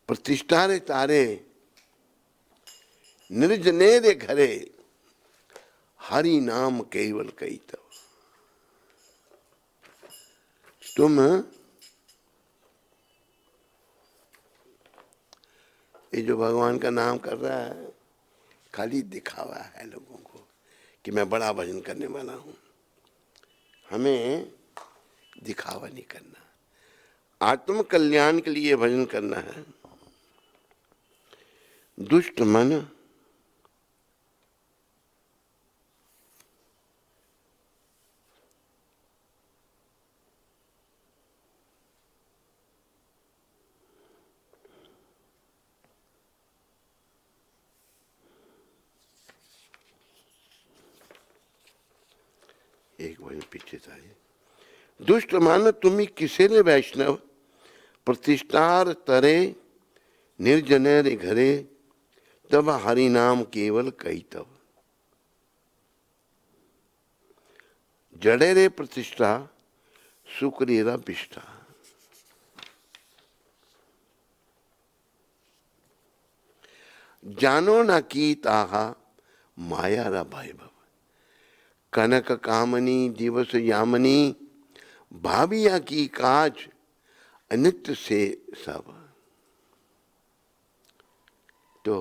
प्रतिष्ठा रे तारे निर्जने रे घरे, हरि नाम केवल कही तब। तुम ये जो भगवान का नाम कर रहा है, खाली दिखावा है लोगों को कि मैं बड़ा भजन करने वाला हूं। हमें दिखावा नहीं करना, आत्म कल्याण के लिए भजन करना है। दुष्ट मन एक भजन पीछे था, दुष्ट मन तुम्ही किसे रे वैष्णव, प्रतिष्ठार तरे निर्जने रे घरे, तब हरि नाम केवल कही तब। जड़े रे प्रतिष्ठा सुख रेरा विष्ठा, जानो न की ताहा माया रा वैभव, कनक कामनी दिवस यामनी, भाविया की काज अनित्य से सब। तो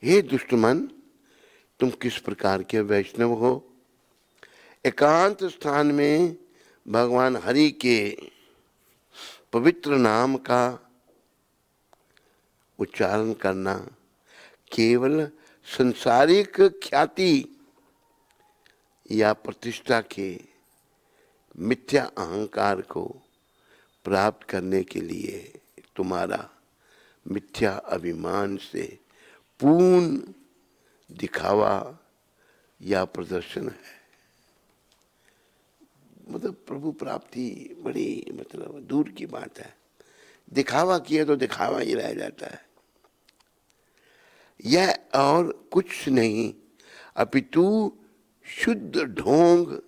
हे दुष्टमन, तुम किस प्रकार के वैष्णव हो, एकांत स्थान में भगवान हरि के पवित्र नाम का उच्चारण करना केवल संसारिक ख्याति या प्रतिष्ठा के मिथ्या अहंकार को प्राप्त करने के लिए तुम्हारा मिथ्या अभिमान से पूर्ण दिखावा या प्रदर्शन है। मतलब प्रभु प्राप्ति बड़ी, मतलब दूर की बात है। दिखावा किए तो दिखावा ही रह जाता है। यह और कुछ नहीं अपितु शुद्ध ढोंग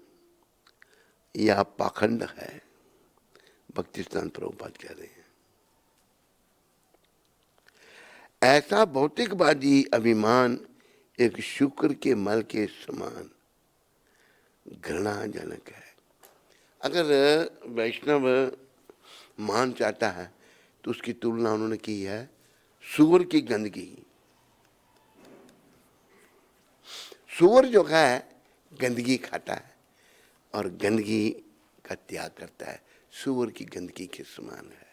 या पाखंड है। भक्तिसिद्धांत प्रभुपाद कह रहे हैं, ऐसा भौतिकवादी अभिमान एक शुक्र के मल के समान घृणाजनक है। अगर वैष्णव मान चाहता है तो उसकी तुलना उन्होंने की है सूअर की गंदगी। सूअर जो है गंदगी खाता है और गंदगी का त्याग करता है, सूअर की गंदगी के समान है।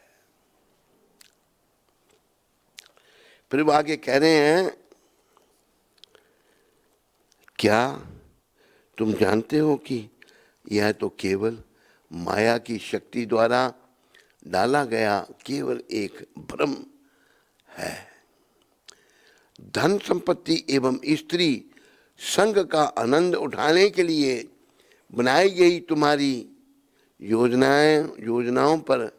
फिर वो आगे कह रहे हैं, क्या तुम जानते हो कि यह तो केवल माया की शक्ति द्वारा डाला गया केवल एक भ्रम है। धन संपत्ति एवं स्त्री संग का आनंद उठाने के लिए बनाई गई तुम्हारी योजनाओं पर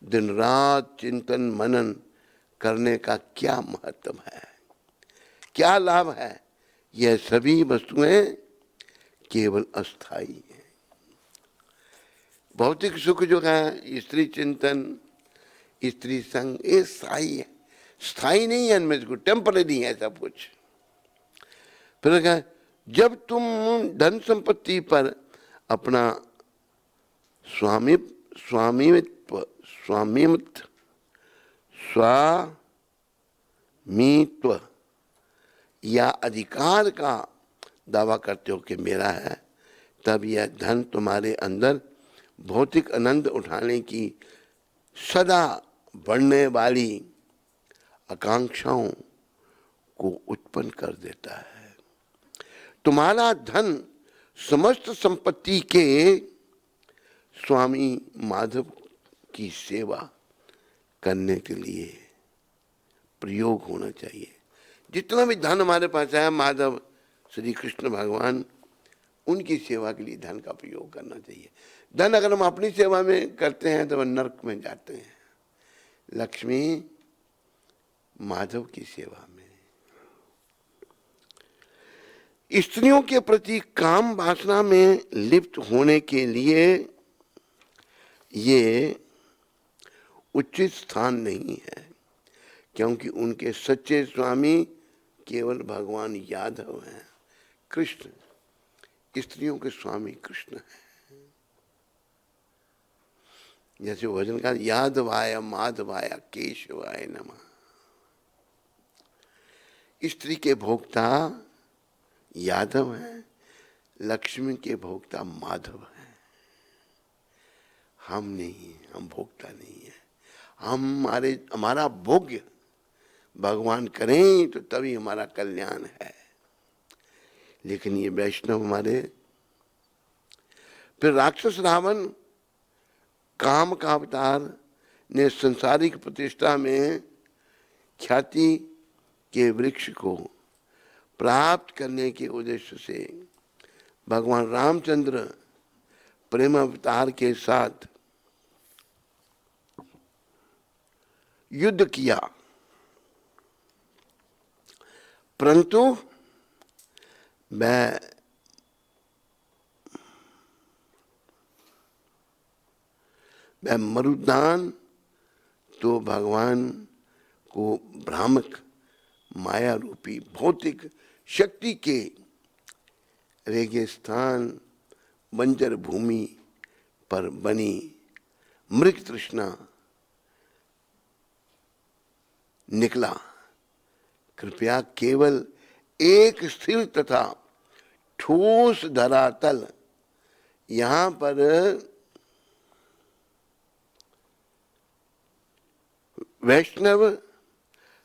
दिन रात चिंतन मनन करने का क्या महत्व है, क्या लाभ है? यह सभी वस्तुएं केवल अस्थाई हैं। भौतिक सुख जो है, स्त्री चिंतन, स्त्री संग, ये स्थायी है, स्थायी नहीं है इनमें से, टेम्पररी है सब कुछ। फिर कहा, जब तुम धन संपत्ति पर अपना स्वामित्व या अधिकार का दावा करते हो कि मेरा है, तब यह धन तुम्हारे अंदर भौतिक आनंद उठाने की सदा बढ़ने वाली आकांक्षाओं को उत्पन्न कर देता है। तुम्हारा धन समस्त संपत्ति के स्वामी माधव की सेवा करने के लिए प्रयोग होना चाहिए। जितना भी धन हमारे पास है, माधव श्री कृष्ण भगवान, उनकी सेवा के लिए धन का प्रयोग करना चाहिए। धन अगर हम अपनी सेवा में करते हैं तो वह नरक में जाते हैं। लक्ष्मी माधव की सेवा में। स्त्रियों के प्रति काम वासना में लिप्त होने के लिए ये उचित स्थान नहीं है, क्योंकि उनके सच्चे स्वामी केवल भगवान यादव हैं, कृष्ण। स्त्रियों के स्वामी कृष्ण हैं। जैसे भजन का यादवाय माधवाय केशवाय नमः। स्त्री के भोक्ता यादव हैं, लक्ष्मी के भोक्ता माधव हैं। हम नहीं, हम भोक्ता नहीं है। हमारा भोग्य भगवान करें तो तभी हमारा कल्याण है। लेकिन ये वैष्णव हमारे, फिर राक्षस रावण काम का अवतार ने संसारिक प्रतिष्ठा में ख्याति के वृक्ष को प्राप्त करने के उद्देश्य से भगवान रामचंद्र प्रेम अवतार के साथ युद्ध किया, परंतु वह मरुदान तो भगवान को भ्रामक माया रूपी भौतिक शक्ति के रेगिस्तान बंजर भूमि पर बनी मृग तृष्णा निकला। कृपया केवल एक स्थिर तथा ठोस धरातल, यहां पर वैष्णव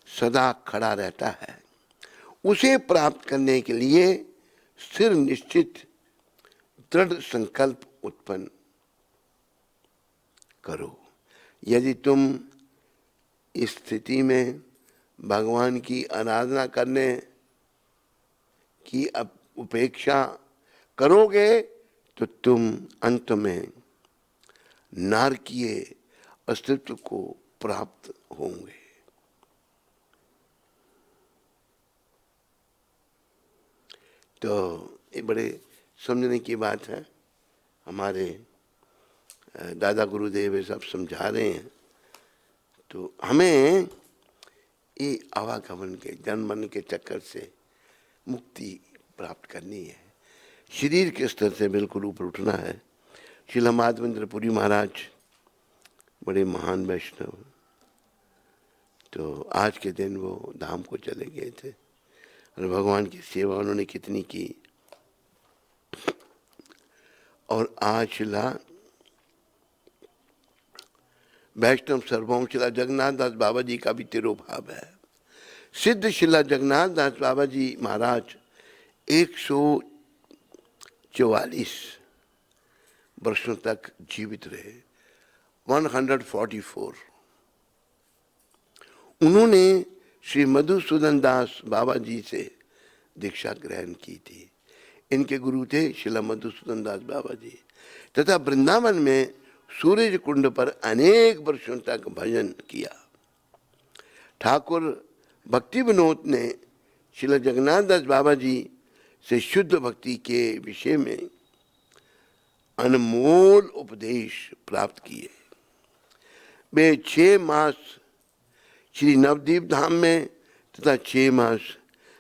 सदा खड़ा रहता है, उसे प्राप्त करने के लिए स्थिर निश्चित दृढ़ संकल्प उत्पन्न करो। यदि तुम इस स्थिति में भगवान की आराधना करने की उपेक्षा करोगे तो तुम अंत में नारकीय अस्तित्व को प्राप्त होंगे। तो ये बड़े समझने की बात है। हमारे दादा गुरुदेव ये सब समझा रहे हैं। तो हमें ये आवागमन के जन्म मरण के चक्कर से मुक्ति प्राप्त करनी है, शरीर के स्तर से बिल्कुल ऊपर उठना है। श्रील माधवेंद्र पुरी महाराज बड़े महान वैष्णव, तो आज के दिन वो धाम को चले गए थे और भगवान की सेवा उन्होंने कितनी की। और आज शिला वैष्णव सार्वभौम शिला जगन्नाथ दास बाबा जी का भी तिरोभाव है। सिद्ध शिला जगन्नाथ दास बाबा जी महाराज 144 वर्षों तक जीवित रहे, 144। उन्होंने श्री मधुसूदन दास बाबा जी से दीक्षा ग्रहण की थी। इनके गुरु थे शिला मधुसूदन दास बाबा जी, तथा वृंदावन में सूरज कुंड पर अनेक वर्षों तक भजन किया। ठाकुर भक्ति विनोद ने शिला जगन्नाथ दास बाबा जी से शुद्ध भक्ति के विषय में अनमोल उपदेश प्राप्त किए। वे 6 मास श्री नवदीप धाम में तथा 6 मास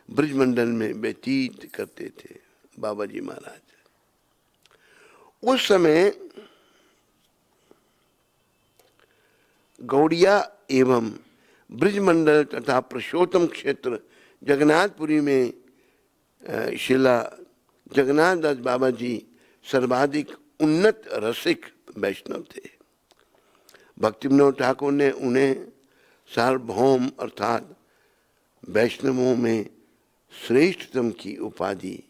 ब्रजमंडल में व्यतीत करते थे बाबा जी महाराज। उस समय गौड़िया एवं ब्रजमंडल तथा पुरुषोत्तम क्षेत्र जगन्नाथपुरी में शिला जगन्नाथ दास बाबा जी सर्वाधिक उन्नत रसिक वैष्णव थे। भक्ति विनोद ठाकुर ने उन्हें सार्वभौम अर्थात वैष्णवों में श्रेष्ठतम की उपाधि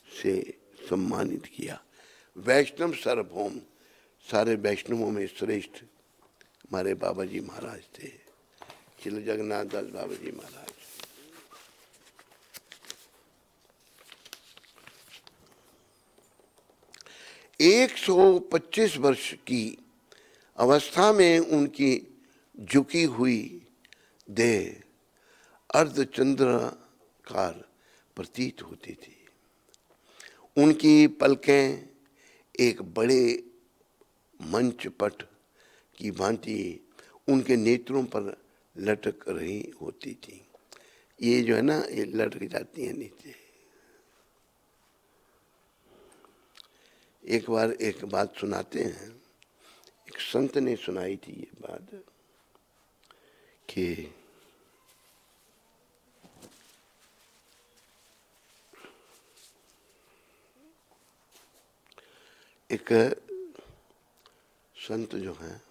से सम्मानित किया। वैष्णव सार्वभौम, सारे वैष्णवों में श्रेष्ठ हमारे बाबा जी महाराज थे, श्री जगन्नाथ दास बाबा जी महाराज। एक 125 वर्ष की अवस्था में उनकी झुकी हुई देह अर्धचंद्राकार प्रतीत होती थी। उनकी पलकें एक बड़े मंचपट की भांति उनके नेत्रों पर लटक रही होती थी। ये जो है ना, ये लटक जाती है नीचे। एक बार एक बात सुनाते हैं, एक संत ने सुनाई थी ये बात कि एक संत जो हैं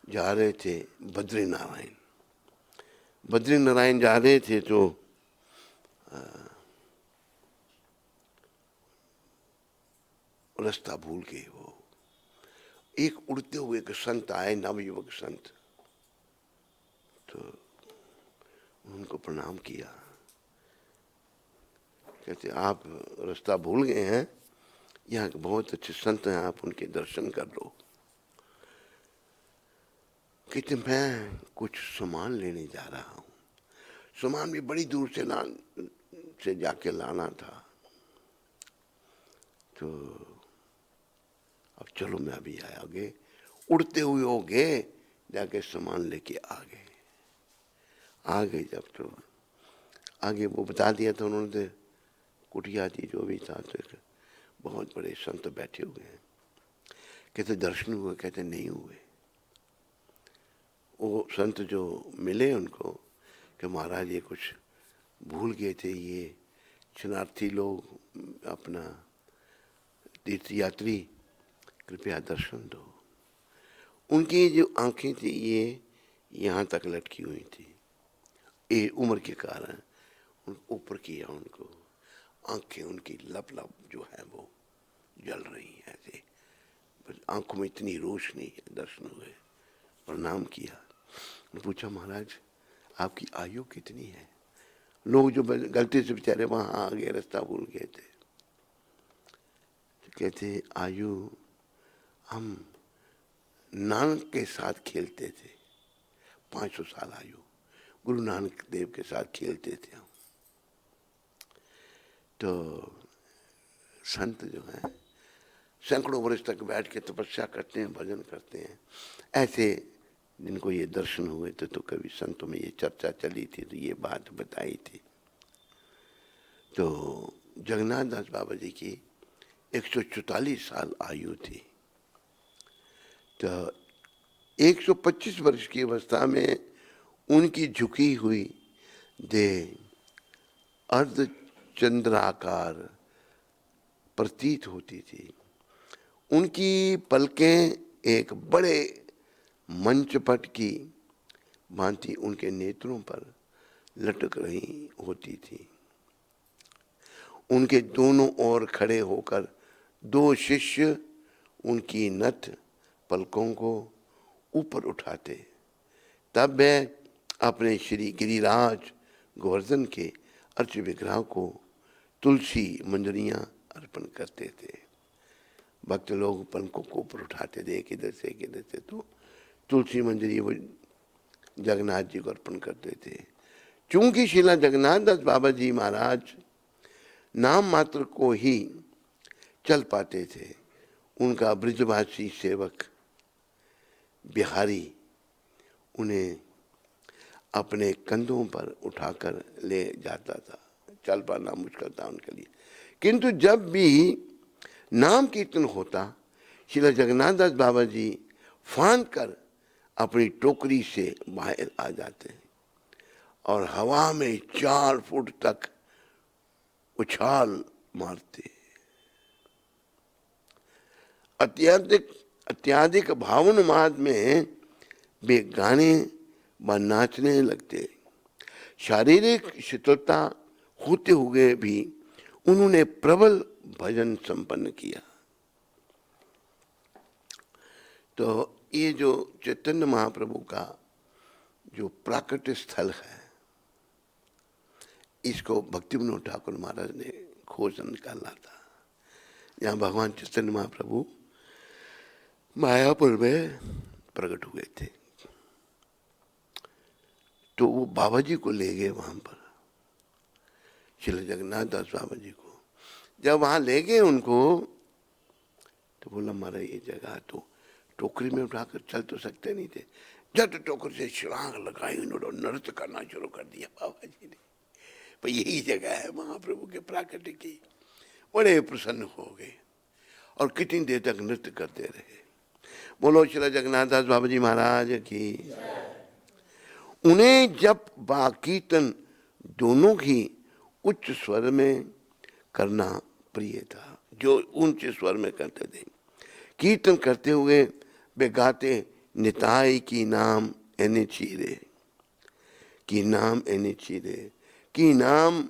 जा रहे थे बद्रीनारायण। बद्रीनारायण जा रहे थे तो रास्ता भूल गए। वो एक उड़ते हुए एक संत आए, नवयुवक संत, तो उनको प्रणाम किया। कहते आप रास्ता भूल गए हैं, यहाँ के बहुत अच्छे संत हैं, आप उनके दर्शन कर लो। कहते मैं कुछ सामान लेने जा रहा हूँ, सामान भी बड़ी दूर से जाके लाना था, तो अब चलो मैं अभी आगे। उड़ते हुए हो गए, जाके सामान लेके आ गए। जब तो आगे वो बता दिया था उन्होंने, कुटिया थी जो भी था, तो बहुत बड़े संत बैठे हुए हैं। कहते दर्शन हुए? कहते नहीं हुए। वो संत जो मिले उनको कि महाराज ये कुछ भूल गए थे, ये शरणार्थी लोग, अपना तीर्थ यात्री, कृपया दर्शन दो। उनकी जो आंखें थी ये यहाँ तक लटकी हुई थी, ये उम्र के कारण ऊपर किया उनको। आंखें उनकी लब जो है वो जल रही है ऐसे, आंखों में इतनी रोशनी है। दर्शन हुए, प्रणाम किया, पूछा महाराज आपकी आयु कितनी है? लोग जो गलती से बेचारे वहां आ गए, रास्ता भूल गए थे, तो कहते आयु, हम नानक के साथ खेलते थे, 500 साल आयु। गुरु नानक देव के साथ खेलते थे हम। तो संत जो हैं सैकड़ों वर्ष तक बैठ के तपस्या करते हैं, भजन करते हैं। ऐसे जिनको ये दर्शन हुए थे तो कभी संतों में ये चर्चा चली थी, तो ये बात बताई थी। तो जगन्नाथ दास बाबा जी की 144 साल आयु थी। तो 125 वर्ष की अवस्था में उनकी झुकी हुई देह अर्धचंद्राकार प्रतीत होती थी। उनकी पलकें एक बड़े मंचपट की भांति उनके नेत्रों पर लटक रही होती थी। उनके दोनों ओर खड़े होकर 2 शिष्य उनकी नथ पलकों को ऊपर उठाते, तब वे अपने श्री गिरिराज गोवर्धन के अर्च विग्रह को तुलसी मंजरियां अर्पण करते थे। भक्त लोग पलकों को ऊपर उठाते थे किधर से, तो तुलसी मंजरी वो जगन्नाथ जी को अर्पण करते थे। चूंकि श्रीला जगन्नाथ दास बाबा जी महाराज नाम मात्र को ही चल पाते थे, उनका ब्रजवासी सेवक बिहारी उन्हें अपने कंधों पर उठाकर ले जाता था। चल पाना मुश्किल था उनके लिए, किंतु जब भी नाम कीर्तन होता, श्रीला जगन्नाथ दास बाबा जी फांद कर अपनी टोकरी से बाहर आ जाते और हवा में 4 फुट तक उछाल मारते। अत्याधिक भावन माद में वे गाने व नाचने लगते। शारीरिक शिथिलता होते हुए भी उन्होंने प्रबल भजन संपन्न किया। तो ये जो चैतन्य महाप्रभु का जो प्राकट स्थल है, इसको भक्ति विनोद ठाकुर महाराज ने खोज निकाला था। यहाँ भगवान चैतन्य महाप्रभु मायापुर में प्रकट हुए थे। तो वो बाबा जी को ले गए वहां पर, श्री जगन्नाथ दास बाबा जी को। जब वहां ले गए उनको, तो बोला महाराज ये जगह तो टोकरी में उठाकर चल तो सकते नहीं थे। जब टोकरी से छलांग लगाई उन्होंने, नृत्य करना शुरू कर दिया बाबा जी ने। पर यही जगह है महाप्रभु के प्राकट्य की। बड़े प्रसन्न हो गए और कितनी देर तक नृत्य करते रहे। बोलो श्री जगन्नाथ दास बाबा जी महाराज की। उन्हें जब बा कीर्तन दोनों ही उच्च स्वर में करना प्रिय था, जो ऊंचे स्वर में करते थे। कीर्तन करते हुए वे गाते, निताई की नाम एने चीरे, की नाम एने चीरे, की नाम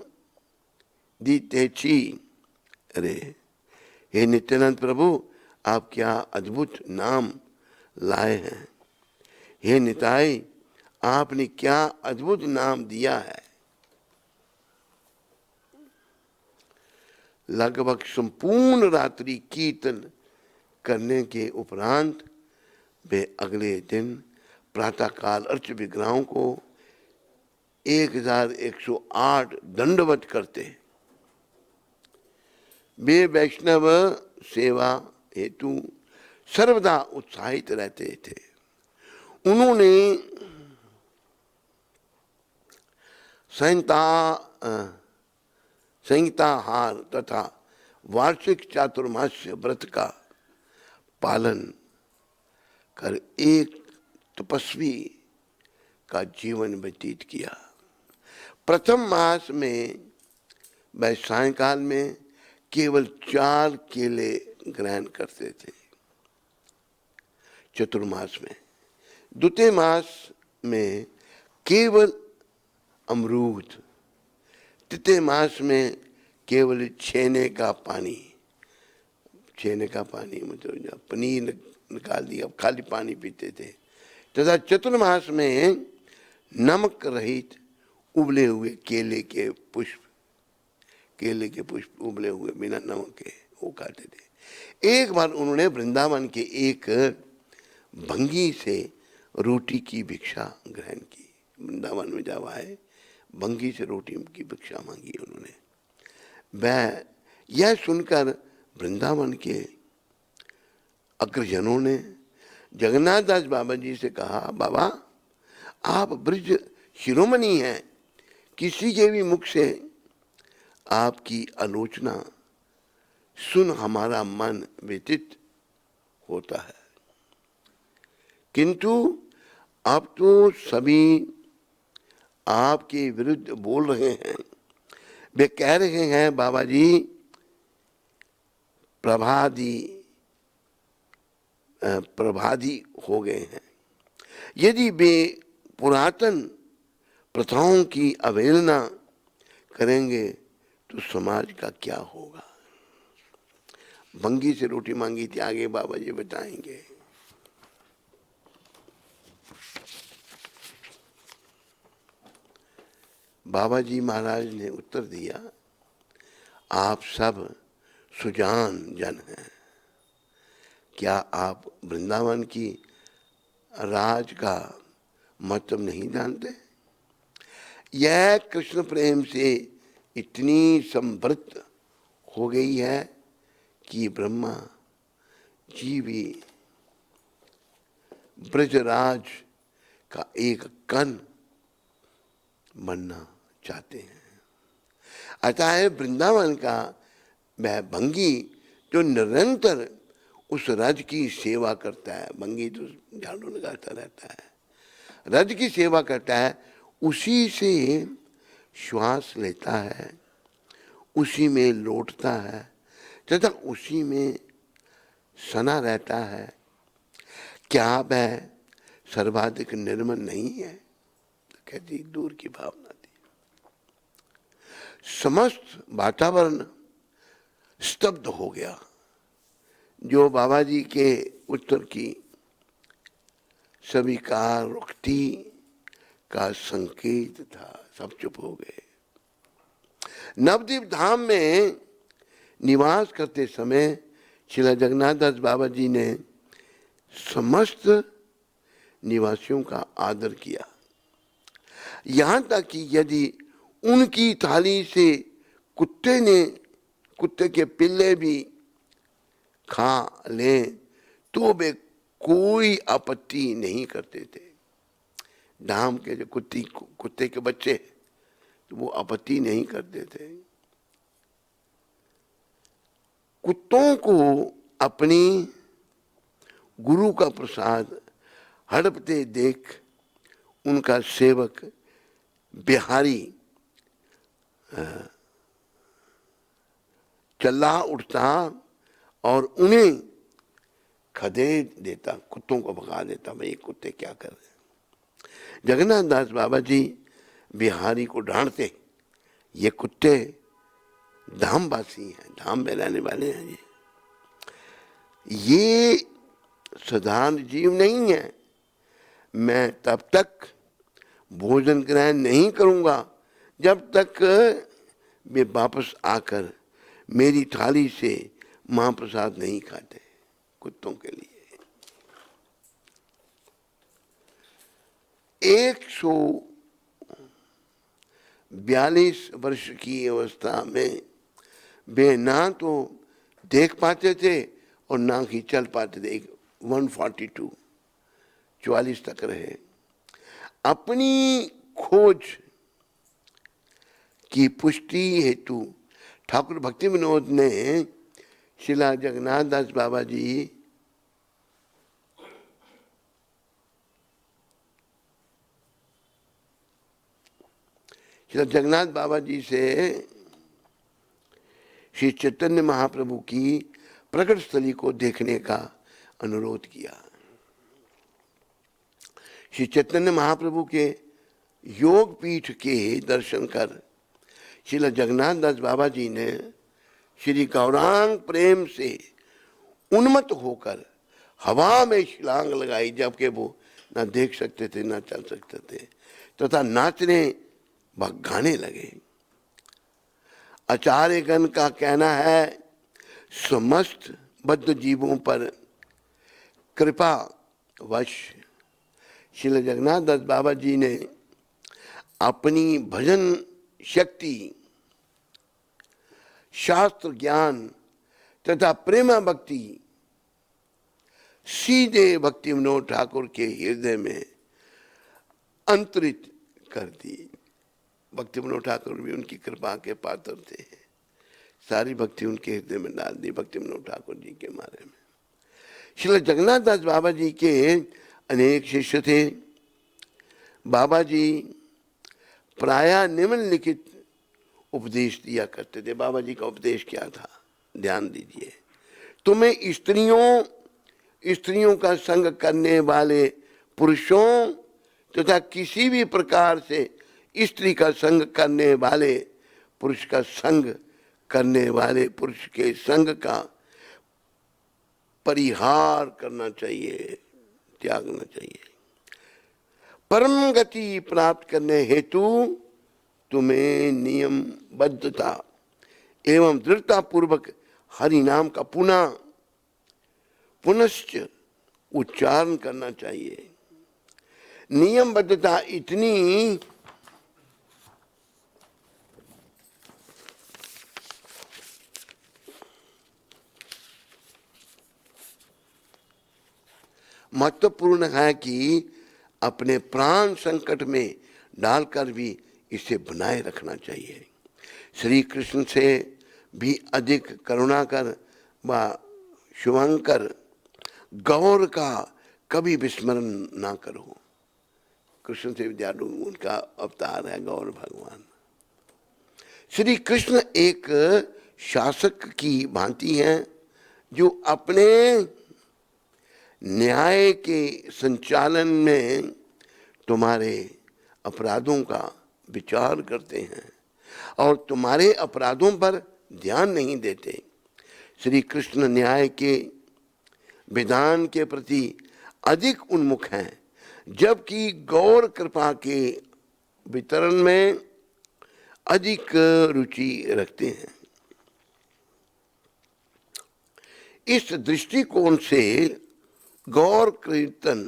दीते छी रे। हे नित्यानंद प्रभु, आप क्या अद्भुत नाम लाए हैं। हे निताई, आपने क्या अद्भुत नाम दिया है। लगभग संपूर्ण रात्रि कीर्तन करने के उपरांत वे अगले दिन प्रातःकाल अर्च विग्रहों को 1108 दंडवत करते। वे वैष्णव सेवा हेतु सर्वदा उत्साहित रहते थे। उन्होंने संहिताहार तथा वार्षिक चातुर्मास्य व्रत का पालन कर एक तपस्वी का जीवन व्यतीत किया। प्रथम मास में वह सायंकाल में केवल 4 केले ग्रहण करते थे, चतुर्मास में। द्वितीय मास में केवल अमरूद, तृतीय मास में केवल छेने का पानी मतलब पनीर निकाल दिया, खाली पानी पीते थे। तथा चतुर्मास में नमक रहित उबले हुए केले के पुष्प उबले हुए बिना नमक के वो खाते थे। एक बार उन्होंने वृंदावन के एक भंगी से रोटी की भिक्षा ग्रहण की। वृंदावन में जब आए भंगी से रोटी की भिक्षा मांगी उन्होंने। वह यह सुनकर वृंदावन के अग्रजनों ने जगन्नाथ दास बाबा जी से कहा, बाबा आप ब्रज शिरोमणि हैं, किसी के भी मुख से आपकी आलोचना सुन हमारा मन व्यथित होता है, किंतु अब तो सभी आपके विरुद्ध बोल रहे हैं। वे कह रहे हैं बाबा जी प्रभादी हो गए हैं। यदि वे पुरातन प्रथाओं की अवहेलना करेंगे तो समाज का क्या होगा। भंगी से रोटी मांगी थी, आगे बाबा जी बताएंगे। बाबा जी महाराज ने उत्तर दिया, आप सब सुजान जन हैं, क्या आप वृंदावन की राज का मतलब नहीं जानते। यह कृष्ण प्रेम से इतनी समृद्ध हो गई है कि ब्रह्मा जी भी ब्रजराज का एक कण बनना चाहते हैं। अतः वृंदावन का वह भंगी जो निरंतर उस रज की सेवा करता है, भंगी तो झाड़ू लगाता रहता है, रज की सेवा करता है, उसी से श्वास लेता है, उसी में लौटता है तथा उसी में सना रहता है। क्या वह सर्वाधिक निर्मल नहीं है। तो कहती दूर की भावना थी। समस्त वातावरण स्तब्ध हो गया। जो बाबा जी के उत्तर की स्वीकारोक्ति का संकेत था, सब चुप हो गए। नवद्वीप धाम में निवास करते समय श्रील जगन्नाथ दास बाबा जी ने समस्त निवासियों का आदर किया। यहाँ तक कि यदि उनकी थाली से कुत्ते के पिल्ले भी खा लें तो वे कोई आपत्ति नहीं करते थे। धाम के जो कुत्ते के बच्चे तो वो आपत्ति नहीं करते थे। कुत्तों को अपनी गुरु का प्रसाद हड़पते देख उनका सेवक बिहारी चिल्ला उठता और उन्हें खदेड़ देता, कुत्तों को भगा देता। भाई कुत्ते क्या कर रहे हैं। जगन्नाथ दास बाबा जी बिहारी को डांटते, ये कुत्ते धामवासी हैं, धाम में रहने वाले हैं, ये साधारण जीव नहीं है। मैं तब तक भोजन ग्रहण नहीं करूंगा जब तक वे वापस आकर मेरी थाली से महाप्रसाद नहीं खाते। कुत्तों के लिए 142 वर्ष की अवस्था में वे ना तो देख पाते थे और ना ही चल पाते थे। 142 तक रहे। अपनी खोज की पुष्टि हेतु ठाकुर भक्ति विनोद ने श्रील जगन्नाथ दास बाबा जी श्री जगन्नाथ बाबा जी से श्री चैतन्य महाप्रभु की प्रकट स्थली को देखने का अनुरोध किया। श्री चैतन्य महाप्रभु के योग पीठ के दर्शन कर श्रील जगन्नाथ दास बाबा जी ने श्री गौरांग प्रेम से उन्मत्त होकर हवा में छलांग लगाई, जबकि वो ना देख सकते थे ना चल सकते थे, तथा नाचने व गाने लगे। आचार्यगण का कहना है, समस्त बद्ध जीवों पर कृपा वश श्रील जगन्नाथ दास बाबा जी ने अपनी भजन शक्ति, शास्त्र ज्ञान तथा प्रेमा भक्ति सीधे भक्ति विनोद ठाकुर के हृदय में अंतरित कर दी। भक्ति विनोद ठाकुर भी उनकी कृपा के पात्र थे, सारी भक्ति उनके हृदय में डाल दी भक्ति विनोद ठाकुर जी के बारे में। श्री जगन्नाथ दास बाबा जी के अनेक शिष्य थे। बाबा जी प्रायः निम्नलिखित उपदेश दिया करते थे। बाबा जी का उपदेश क्या था, ध्यान दीजिए। तुम्हें स्त्रियों का संग करने वाले पुरुषों तथा किसी भी प्रकार से स्त्री का संग करने वाले पुरुष का संग करने वाले पुरुष के संग का परिहार करना चाहिए, त्यागना चाहिए। परम गति प्राप्त करने हेतु तुम्हें नियमबद्धता एवं दृढ़ता पूर्वक हरि नाम का पुनश्च उच्चारण करना चाहिए। नियमबद्धता इतनी महत्वपूर्ण है कि अपने प्राण संकट में डालकर भी इसे बनाए रखना चाहिए। श्री कृष्ण से भी अधिक करुणाकर व शुभंकर गौर का कभी विस्मरण ना करो। कृष्ण से विद्यालु उनका अवतार है गौर भगवान। श्री कृष्ण एक शासक की भांति हैं जो अपने न्याय के संचालन में तुम्हारे अपराधों का विचार करते हैं और तुम्हारे अपराधों पर ध्यान नहीं देते। श्री कृष्ण न्याय के विधान के प्रति अधिक उन्मुख हैं, जबकि गौर कृपा के वितरण में अधिक रुचि रखते हैं। इस दृष्टिकोण से गौर कीर्तन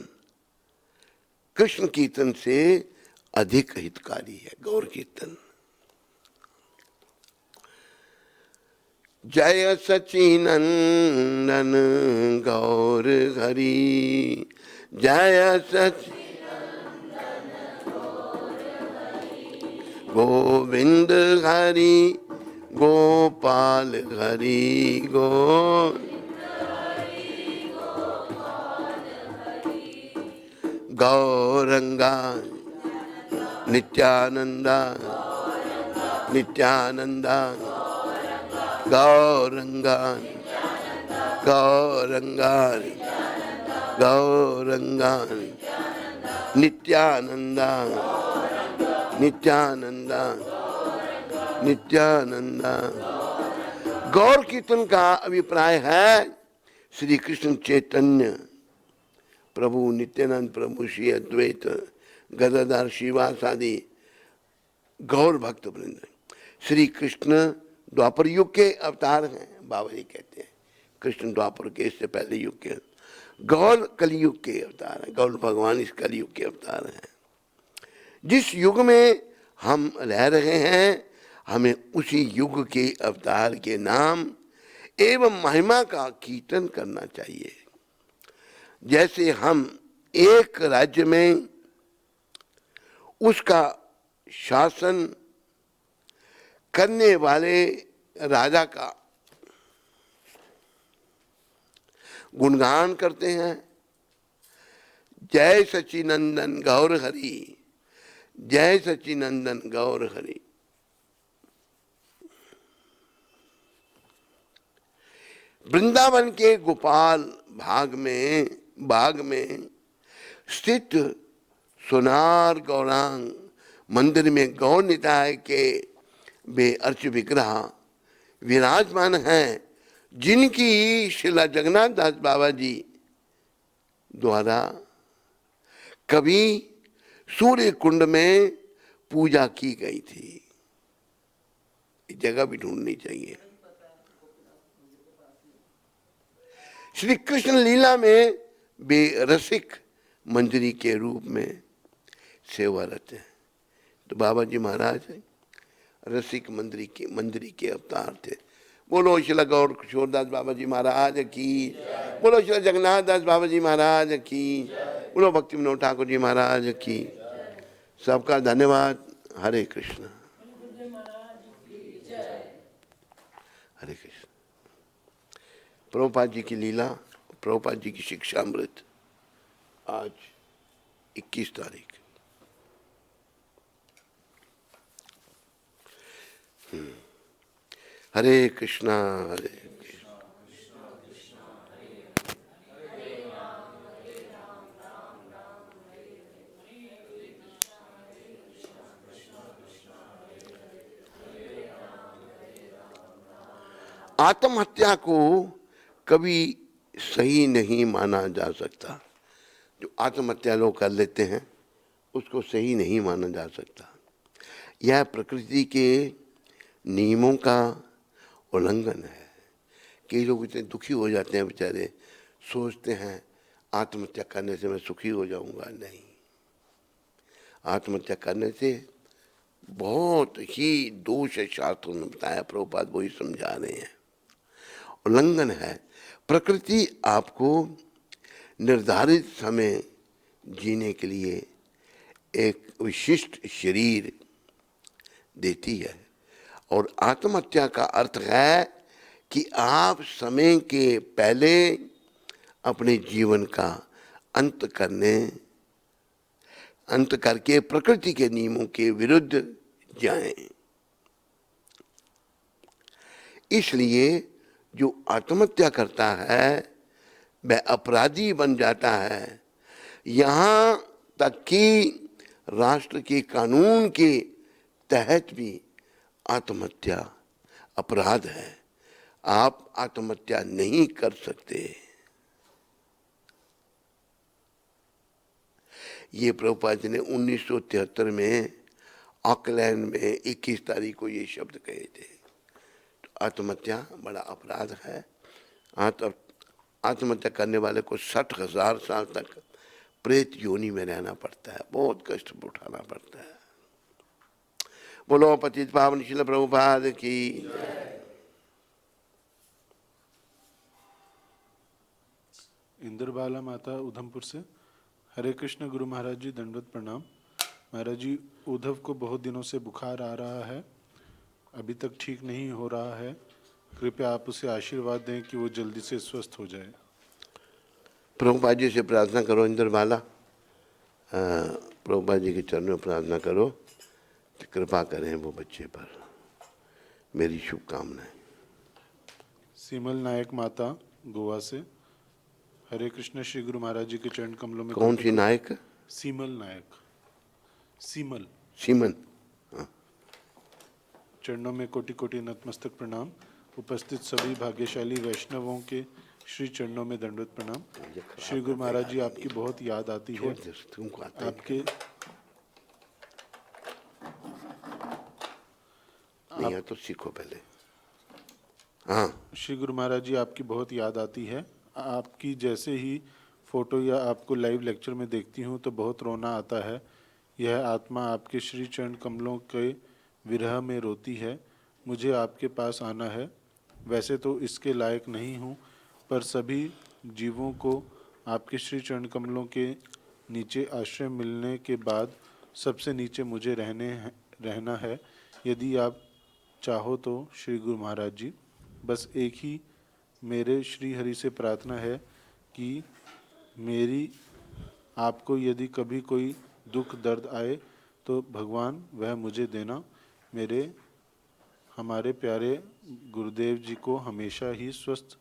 कृष्ण कीर्तन से अधिक हितकारी है। गौर कीर्तन जय सचिनंदन गौर हरि, जय सचिनंदन गोविंद हरि गोपाल हरि गौरंगा नित्यानंदा नित्यानंदा गौरंगा गौरंगा गौरंगा नित्यानंदा नित्यानंदा नित्यानंदा। गौर कीर्तन का अभिप्राय है श्री कृष्ण चैतन्य प्रभु नित्यानंद प्रभु श्री अद्वैत गदाधर श्रीवास आदि गौर भक्त वृंद। श्री कृष्ण द्वापर युग के अवतार हैं। बाबा जी कहते हैं कृष्ण द्वापर के इससे पहले युग के, गौर कलयुग के अवतार हैं। गौर भगवान इस कलयुग के अवतार हैं। जिस युग में हम रह रहे हैं हमें उसी युग के अवतार के नाम एवं महिमा का कीर्तन करना चाहिए। जैसे हम एक राज्य में उसका शासन करने वाले राजा का गुणगान करते हैं, जय सचिनंदन गौर हरि, जय सचिनंदन गौर हरि। वृंदावन के गोपाल बाग में स्थित सोनार गौरांग मंदिर में गौर निताय के वे अर्च विग्रह विराजमान हैं, जिनकी श्रील जगन्नाथ दास बाबा जी द्वारा कभी सूर्य कुंड में पूजा की गई थी। जगह भी ढूंढनी चाहिए। श्री कृष्ण लीला में वे रसिक मंजरी के रूप में सेवारत हैं। तो बाबा जी महाराज रसिक मंजरी के अवतार थे। बोलो शिला गौर किशोरदास बाबा जी महाराज की, बोलो शिला जगन्नाथ दास बाबा जी महाराज की, बोलो भक्ति विनोद ठाकुर जी महाराज की। सबका धन्यवाद। हरे कृष्ण, हरे कृष्ण। प्रभुपाद जी की लीला, प्रभुपाद जी की शिक्षा अमृत आज 21 तारीख। हरे कृष्णा, हरे आत्महत्या को कभी सही नहीं माना जा सकता। जो आत्महत्या लोग कर लेते हैं उसको सही नहीं माना जा सकता। यह प्रकृति के नियमों का उल्लंघन है। कई लोग इतने दुखी हो जाते हैं बेचारे, सोचते हैं आत्महत्या करने से मैं सुखी हो जाऊंगा। नहीं, आत्महत्या करने से बहुत ही दोष है, शास्त्रों ने बताया, प्रभुपाद वही समझा रहे हैं, उल्लंघन है। प्रकृति आपको निर्धारित समय जीने के लिए एक विशिष्ट शरीर देती है, और आत्महत्या का अर्थ है कि आप समय के पहले अपने जीवन का अंत करके प्रकृति के नियमों के विरुद्ध जाएं। इसलिए जो आत्महत्या करता है वह अपराधी बन जाता है। यहाँ तक कि राष्ट्र के कानून के तहत भी आत्महत्या अपराध है। आप आत्महत्या नहीं कर सकते। ये प्रभुपाद जी ने 1973 में ऑकलैंड में 21 तारीख को ये शब्द कहे थे। तो आत्महत्या बड़ा अपराध है। आत्महत्या करने वाले को 60,000 साल तक प्रेत योनि में रहना पड़ता है, बहुत कष्ट उठाना पड़ता है। बोलो पतित पावन श्रील प्रभुपाद की। इंद्रबाला माता उधमपुर से। हरे कृष्ण गुरु महाराज जी, दंडवत प्रणाम। महाराज जी, उद्धव को बहुत दिनों से बुखार आ रहा है, अभी तक ठीक नहीं हो रहा है। कृपया आप उसे आशीर्वाद दें कि वो जल्दी से स्वस्थ हो जाए। प्रभुपाद जी से प्रार्थना करो। इंद्रबाला, प्रभुपाद जी के चरणों में प्रार्थना करो कि कृपा करें वो बच्चे पर। मेरी शुभकामनाएं। सीमल नायक माता गोवा से। हरे कृष्ण श्री गुरु महाराज जी के चरण कमलों में। कौन सी नायक? सीमल नायक। सीमल सीमन। चरणों में कोटि कोटि नतमस्तक प्रणाम। उपस्थित सभी भाग्यशाली वैष्णवों के श्री चरणों में दंडवत प्रणाम। श्री गुरु महाराज जी, आपकी बहुत याद आती है। आपके नहीं, तो सीखो पहले। हाँ, श्री गुरु महाराज जी, आपकी बहुत याद आती है। आपकी जैसे ही फोटो या आपको लाइव लेक्चर में देखती हूँ तो बहुत रोना आता है। यह आत्मा आपके श्री चरण कमलों के विरह में रोती है। मुझे आपके पास आना है। वैसे तो इसके लायक नहीं हूँ, पर सभी जीवों को आपके श्री चरण कमलों के नीचे आश्रय मिलने के बाद सबसे नीचे मुझे रहना है। यदि आप चाहो तो श्री गुरु महाराज जी, बस एक ही मेरे श्री हरि से प्रार्थना है कि मेरी आपको यदि कभी कोई दुख दर्द आए तो भगवान वह मुझे देना। हमारे प्यारे गुरुदेव जी को हमेशा ही स्वस्थ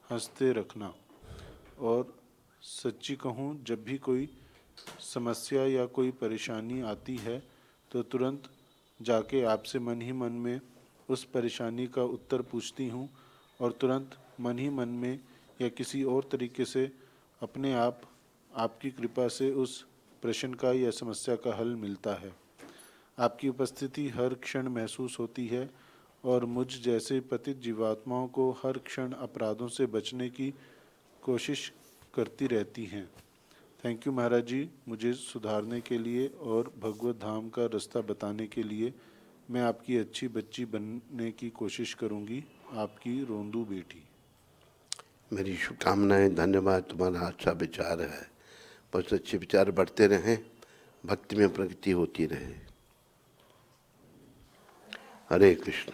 हंसते रखना। और सच्ची कहूँ, जब भी कोई समस्या या कोई परेशानी आती है तो तुरंत जाके आपसे मन ही मन में उस परेशानी का उत्तर पूछती हूँ, और तुरंत मन ही मन में या किसी और तरीके से अपने आप आपकी कृपा से उस प्रश्न का या समस्या का हल मिलता है। आपकी उपस्थिति हर क्षण महसूस होती है और मुझ जैसे पतित जीवात्माओं को हर क्षण अपराधों से बचने की कोशिश करती रहती हैं। थैंक यू महाराज जी, मुझे सुधारने के लिए और भगवत धाम का रास्ता बताने के लिए। मैं आपकी अच्छी बच्ची बनने की कोशिश करूंगी। आपकी रोंदू बेटी। मेरी शुभकामनाएं, धन्यवाद। तुम्हारा अच्छा विचार है, बस अच्छे विचार बढ़ते रहें, भक्ति में प्रगति होती रहे। हरे कृष्ण।